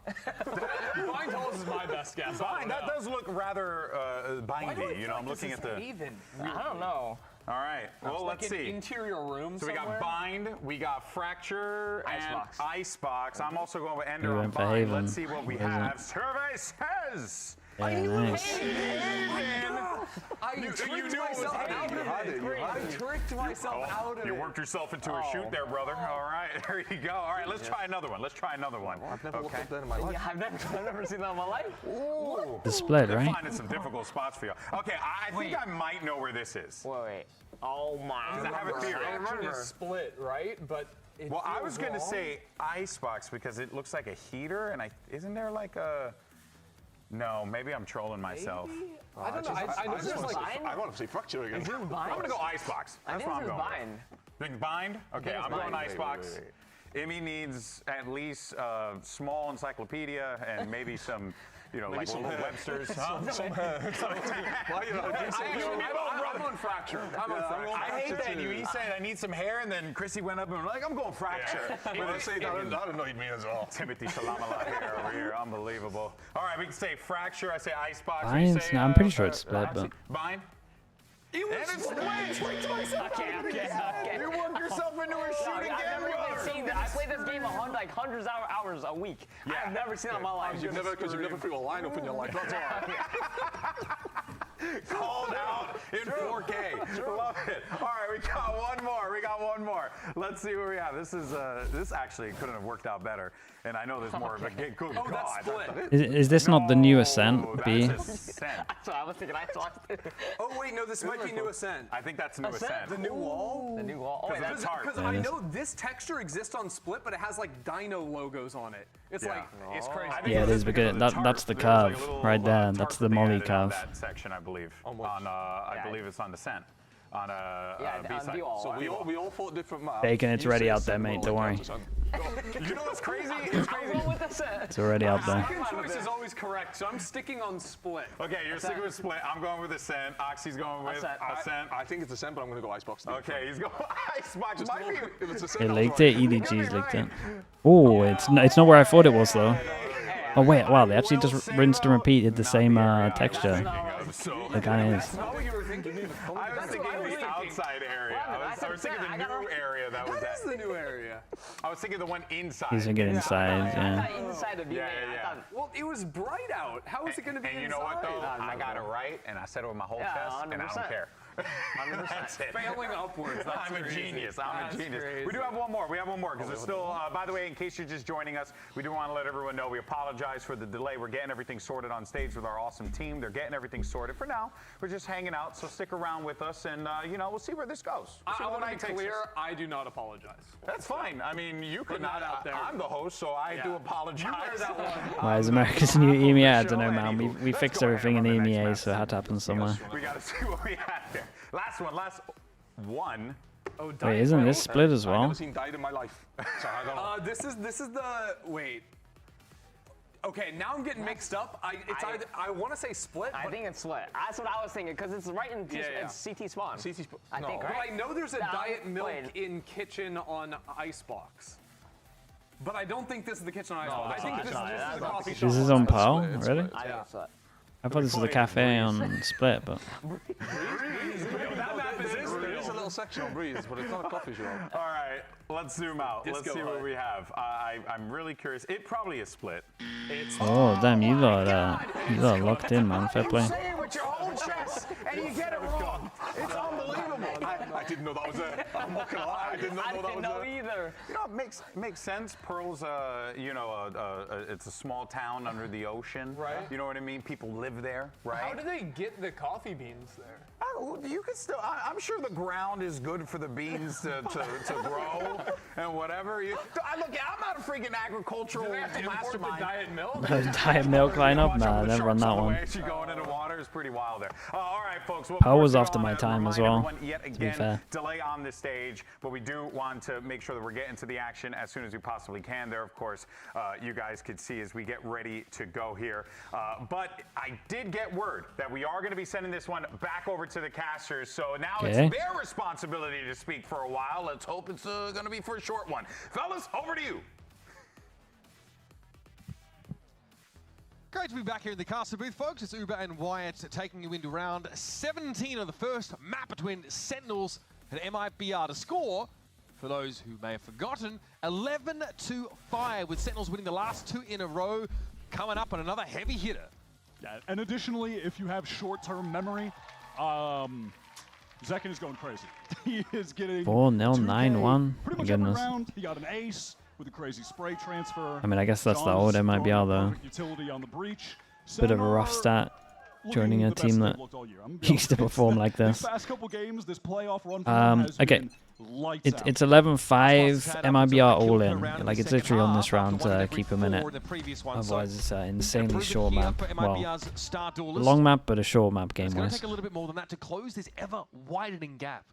Bind Halls is my best guess. Bind, that does look rather bindy. You know, I'm looking at the... I don't know. All right, well, let's see. Interior room So we got Bind, we got Fracture, Icebox. and Icebox. I'm also going with Ender We on went for Bind. Haven. Let's see what we What is it? have. Survey says... yeah, nice. I tricked myself out of it. I tricked myself out of it. You worked yourself into a shoot there, brother. All right, there you go. All right, let's try another one. Let's try another one. I've never looked up there in my life. Yeah, I've never seen that in my life. Ooh. The split, They're right? finding some difficult spots for you. Okay, I think I might know where this is. Wait. Oh my. I have a theory. Action is split, right? But Well, I was going to say Icebox because it looks like a heater, and isn't there like a... No, maybe I'm trolling myself. I don't know. I know there's like... I want to see Fracture again. I'm going to go Icebox. That's what I'm going Bind. with. Think Bind? Okay, I'm going Icebox. Imi needs at least a small encyclopedia and maybe some, you know, like little Webster's. Well, you know, I'm on Fracture. I'm on Fracture. I hate that. He said, I need some hair, and then Chrissy went up and was like, I'm going Fracture. When they say that, that annoyed me as well. Timothy Shalamala here over here. Unbelievable. All right, we can say Fracture. I say Icebox. Bind? You say, No, I'm pretty sure it's split, but... Bind? It was Okay. You worked yourself into a shoot I've again, never even brother. seen that. I played this game hundreds of hours a week. Yeah. I've never seen that in my life. Because you've never threw a lineup in your life. That's all. Called out in 4K. Love it. All right, we got one more. Let's see what we have. This actually couldn't have worked out better. And I know there's more of a good God. That's split. Is this not the new Ascent, No, B? that's Ascent. That's what I was thinking. I thought. Oh, wait, no, this might be New Ascent. I think that's new Ascent. The new wall? The new wall. Oh, Because that's hard. Because I know this texture exists on Split, but it has like Dino logos on it. It's like, it's crazy. Yeah, it is because that's the curve right there. That's the Molly curve. That section, I believe. On what? I believe it's on Descent. On B-side. So we all fought different maps. Bacon, it's You ready say out there, Sentinel mate. Don't worry. and You know what's crazy? It's crazy. It's already out there. Second choice is always correct, so I'm sticking on split. Okay, you're sticking with split. I'm going with Ascent. Oxy's going with Ascent. I think it's Ascent, but I'm going to go Icebox. Okay, he's going Icebox. If it's Ascent, They I'll leaked go it. EDG's leaked it. Oh, it's not where I thought it was though. Oh wait, wow, they actually just rinsed and repeated the same texture. The guy is. That's not what you were thinking. I was thinking the outside area. I was thinking the new area that was That is the new area. I was thinking the one inside. He's thinking inside, yeah. Inside of you. Yeah. Well, it was bright out. How is it going to be And you inside? know what though? I got it right, and I said it with my whole chest, and I don't care. That's it. Failing upwards. That's I'm a crazy. genius. I'm a genius. Crazy. We do have one more. We have one more because there's still. By the way, in case you're just joining us, we do want to let everyone know we apologize for the delay. We're getting everything sorted on stage with our awesome team. They're getting everything sorted. For now, we're just hanging out. So stick around with us, and we'll see where this goes. I want to be clear. I do not apologize. That's fine. I mean, you could not out there. I'm the host, so I do apologize. Why is America's new EMEA? I don't know, man. We fixed everything in EMEA, so it had to happen somewhere. We got to see what we have here. Last one. Oh, Wait, isn't this split as I've well? never seen Diet in my life. So I don't know. This is the wait. Okay, now I'm getting mixed up. I want to say split. I think it's split. That's what I was thinking because it's right in it's CT spawn. CT spawn. I think, But right? I know there's a Diet Milk in kitchen on Icebox. But I don't think this is the kitchen on Icebox. I think this is the coffee shop. This is on PAL, really? I think it's split. I thought this was a cafe on Split, but There is a little section on Breeze, but it's not a coffee shop. All right, let's zoom out. Let's Disco see what Hut. we have. I'm really curious. It probably is split. oh damn, you lot locked in, man. Fair play. Say it with your whole chest, and you get it wrong. It's unbelievable. I didn't know that was it. I'm not gonna lie. I did not know that was it. Either. You know, it makes sense. Pearl's, it's a small town under the ocean. Right. You know what I mean? People live there, right? How do they get the coffee beans there? You could still. I'm sure the ground is good for the beans to grow and whatever. Look, I'm not a freaking agricultural Do they have to import the mastermind. Diet Milk? Diet Milk lineup? Nah, I never run that one. Actually going into water is pretty wild there. All right, folks. Well, Power was we're after my gonna time as remind well, everyone Yet to be again, fair. delay on the stage, but we do want to make sure that we're getting to the action as soon as we possibly can. There, of course, you guys could see as we get ready to go here. But I did get word that we are going to be sending this one back over to the casters. So now it's their responsibility to speak for a while. Let's hope it's going to be for a short one. Fellas, over to you. Great to be back here in the caster booth, folks. It's Uber and Wyatt taking you into round 17 of the first map between Sentinels and MIBR. To score, for those who may have forgotten, 11-5, with Sentinels winning the last two in a row, coming up on another heavy hitter. Yeah, and additionally, if you have short-term memory, Zekin is going crazy. He is getting 4-0, 9-1. pretty My much every goodness. round. He got an ace with a crazy spray transfer. I mean, I guess that's the John's old MIBR throwing though. perfect utility on the breach. Bit of a rough start joining a team that used to perform like this. Past couple games, this playoff run for him has Okay, been lights out. it's 11-5 MIBR all in. Like it's literally on this round to keep a minute. Otherwise, it's an insanely short map. Well, long map, but a short map It's going to game-wise. take a little bit more than that to close this ever-widening gap.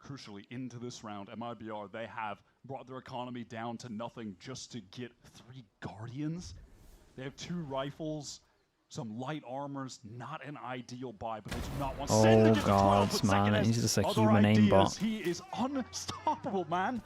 Crucially, into this round, MIBR, they have brought their economy down to nothing just to get 3 Guardians. They have 2 rifles, some light armors, not an ideal buy, but they do not want Sen to Oh get the 12 god, with man, Sentinels. he's just a Other human ideas, aimbot. He is unstoppable, man.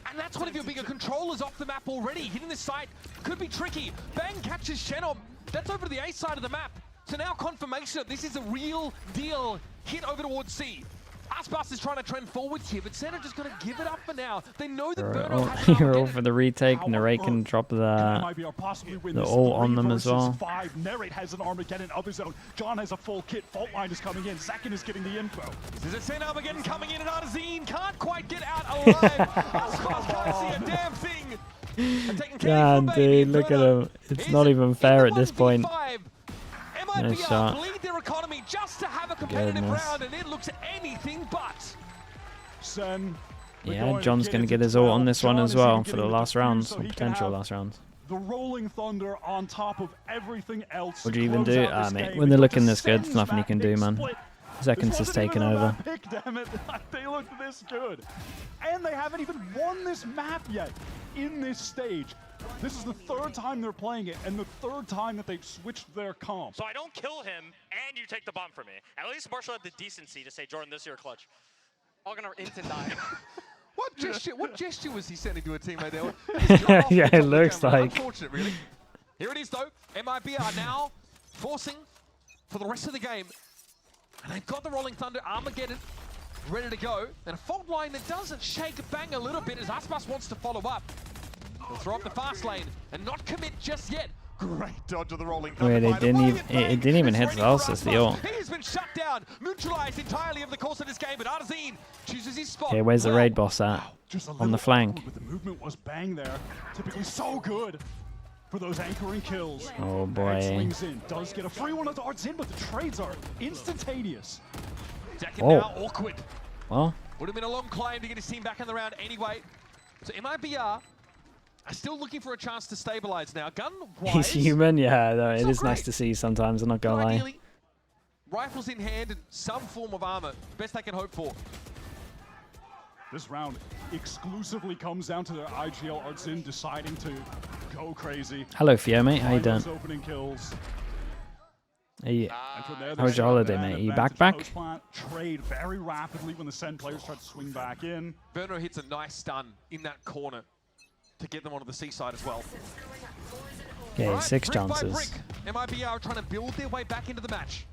And that's one of your bigger controllers off the map already. Hitting this site could be tricky. Bang catches Shenom. That's over to the A side of the map. So now confirmation that this is a real deal hit over towards C. Aspas is trying to trend forwards here, but Santa just going to give it up for now. They know that Verno has You're all for the retake. Narrate can drop the ult on them as well. 5. Narrate has an Armageddon of his own. John has a full kit. Faultline is coming in. Zakin is getting the info. There's a Sen Armageddon coming in, and Artazine can't quite get out alive. Aspas can't see a damn thing. God, dude, look at him. It's not even fair at this point. Nice shot. Bleed their economy just to have a competitive Goodness. round, and it looks anything but. Sen, Yeah, John's going to get his ult on this one as well for the last rounds, so or he can potential have last rounds. the Rolling Thunder on top of everything else. What'd you to even close do? out this Mate, game. when they're It looking goes this to good, there's Sen's nothing you map, can do, big man. split. Seconds has taken over. Pick, damn it. They look this good. And they haven't even won this map yet in this stage. This is the third time they're playing it, and the third time that they've switched their comp. So I don't kill him, and you take the bomb from me. At least Marshall had the decency to say, Jordan, this is your clutch. All gonna instant die. What gesture was he sending to a teammate there? Yeah, it looks like. Unfortunate, really. Here it is, though. MIBR now forcing for the rest of the game. And they've got the Rolling Thunder Armageddon ready to go. And a fault line that doesn't shake Bang a little bit as Aspas wants to follow up. They'll throw up the fast lane and not commit just yet. Great dodge of the Rolling Thunder. Wait, it didn't even hit Zelsis, the ult. He has been shut down, neutralized entirely over the course of this game, but Arzine chooses his spot. Okay, where's the raid boss at? On the flank. But the movement was Bang there. Typically so good for those anchoring kills. Oh Bang boy. swings in, does get a free one of the Arzine, but the trades are instantaneous. Second now, awkward. Well, Would have been a long climb to get his team back in the round anyway. So MIBR are still looking for a chance to stabilize now. Gun-wise, he's human, yeah, though, it not is nice great. to see sometimes, I'm not gonna lie. ideally, rifles in hand and some form of armor. Best they can hope for. This round exclusively comes down to their IGL Arzine deciding to go crazy. Hello, Fio, mate, how you Find doing? those opening kills. Hey, And from there, how was your holiday, mate? Are you back? Trade very rapidly when the SEN players try to swing back in. Verno hits a nice stun in that corner to get them onto the seaside as well. Okay, All right, 6 brick by chances. brick, MIBR are trying to build their way back into the match.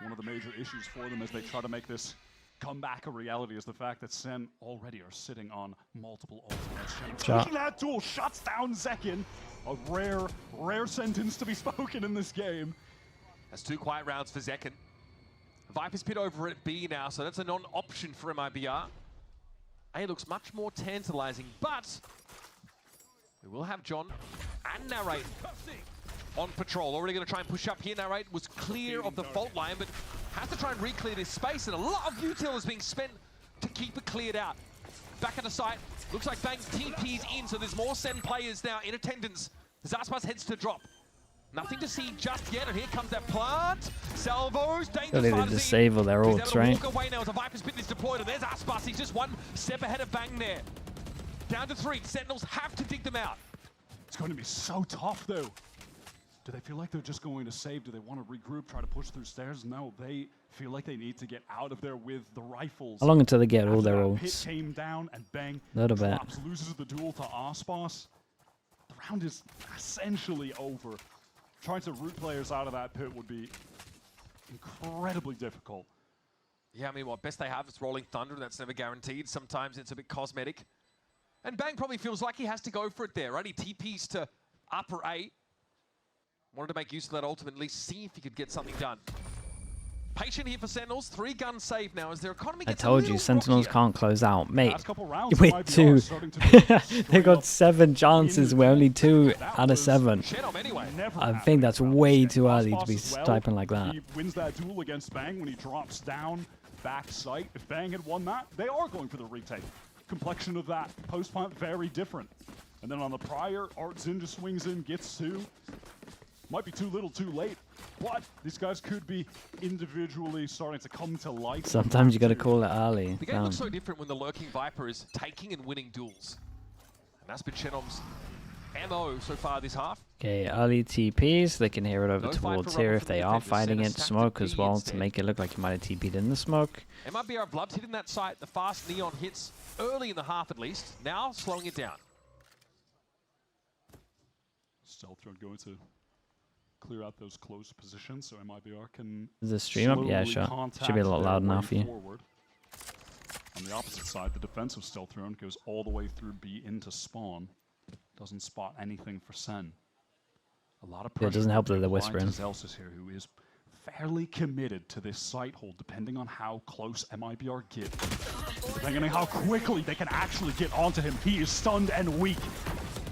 One of the major issues for them as they try to make this comeback a reality is the fact that SEN already are sitting on multiple ultimates. Taking that duel shuts down Zekin. A rare sentence to be spoken in this game. That's 2 quiet rounds for Zekin. Viper's Pit over at B now, so that's a non-option for MIBR. A looks much more tantalizing, but we will have John and Narrate on patrol. Already going to try and push up here. Narrate was clear of the fault line, but has to try and re-clear this space, and a lot of util is being spent to keep it cleared out. Back at the site, looks like Bang TP's in, so there's more SEN players now in attendance. Zaspas heads to drop. Nothing to see just yet, and here comes that plant. Salvos, dangerous. So they did disable their ults, right? Walk away now as a Viper's Pit is deployed, and there's Aspas. He's just 1 step ahead of Bang there. Down to 3. Sentinels have to dig them out. It's going to be so tough, though. Do they feel like they're just going to save? Do they want to regroup, try to push through stairs? No, they feel like they need to get out of there with the rifles. How long until they get all their Pit ults? came down and Bang Little bit. drops, loses the duel to Aspas. The round is essentially over. Trying to root players out of that pit would be incredibly difficult. Yeah, I mean, what best they have is Rolling Thunder, and that's never guaranteed. Sometimes it's a bit cosmetic. And Bang probably feels like he has to go for it there, right? He TPs to upper A. Wanted to make use of that ultimate, at least see if he could get something done. Patient here for Sentinels. 3 guns saved now as their economy I gets told you, Sentinels can't close out. Mate, Last couple rounds, with MIBR 2. starting to They got 7 chances, we're only 2 out of 7. Shenom anyway. I think that's way too early to be typing like that. He wins that duel against Bang when he drops down back sight. If Bang had won that, they are going for the retake. Complexion of that post-plant very different. And then on the prior, Arzine just swings in, gets 2. Might be too little too late, but these guys could be individually starting to come to life. Sometimes you gotta call it early. The game looks so different when the lurking Viper is taking and winning duels. And that's been Shenom's MO so far this half. Okay, early TPs, they can hear it over No fight towards for here Rumble if for the they are defenders. fighting Send a it. stack Smoke to as B well instead. to make it look like you might have TP'd in the smoke. MIBR Bloods hitting that site. The fast Neon hits early in the half at least. Now slowing it down. Stealth Drone going to clear out those close positions so MIBR can Is the stream up? Yeah, slowly sure. contact Should be a lot their loud way enough for you. forward. On the opposite side, the defensive Stealth Drone goes all the way through B into spawn. Doesn't spot anything for SEN. A lot of Yeah, it pressure. doesn't help that they're applied to whispering. Zelsis here, who is fairly committed to this site hold, depending on how close MIBR get. Depending on how quickly they can actually get onto him. He is stunned and weak.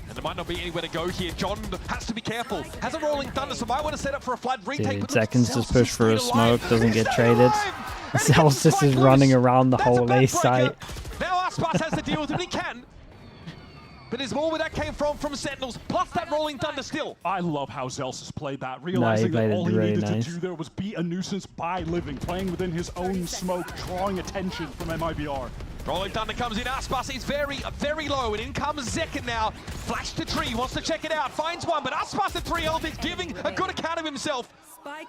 And there might not be anywhere to go here. John has to be careful. Has a Rolling Thunder, so might want to set up for a flood retake. Dude, but Seconds just push for a stayed alive. smoke, doesn't get Stayed traded. alive! And he gets Celsius is quite running loose. around the That's a whole A backbreaker. site. Now Aspas has to deal with it, but he can. But there's more where that came from Sentinels, plus that Rolling Thunder still. I love how Zels has played that, realizing that all he needed to do there was be a nuisance by living, playing within his own smoke, drawing attention from MIBR. Rolling Thunder comes in, Aspas is very low, and in comes Zekin now. Flash to tree, wants to check it out, finds one, but Aspas at 3 health is giving a good account of himself.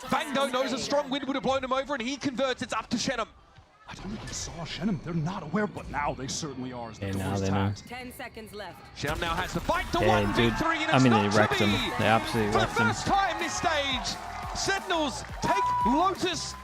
Vango knows a strong wind would have blown him over, and he converts. It's up to Shenum. I don't think they saw Shenum. They're not aware, but now they certainly are. Yeah, now they know. 10 seconds left. Shenum now has to fight to Yeah, 1v3, dude. and it's I mean, not they wrecked to him. be. They absolutely For the wrecked him. first time this stage, Sentinels take Lotus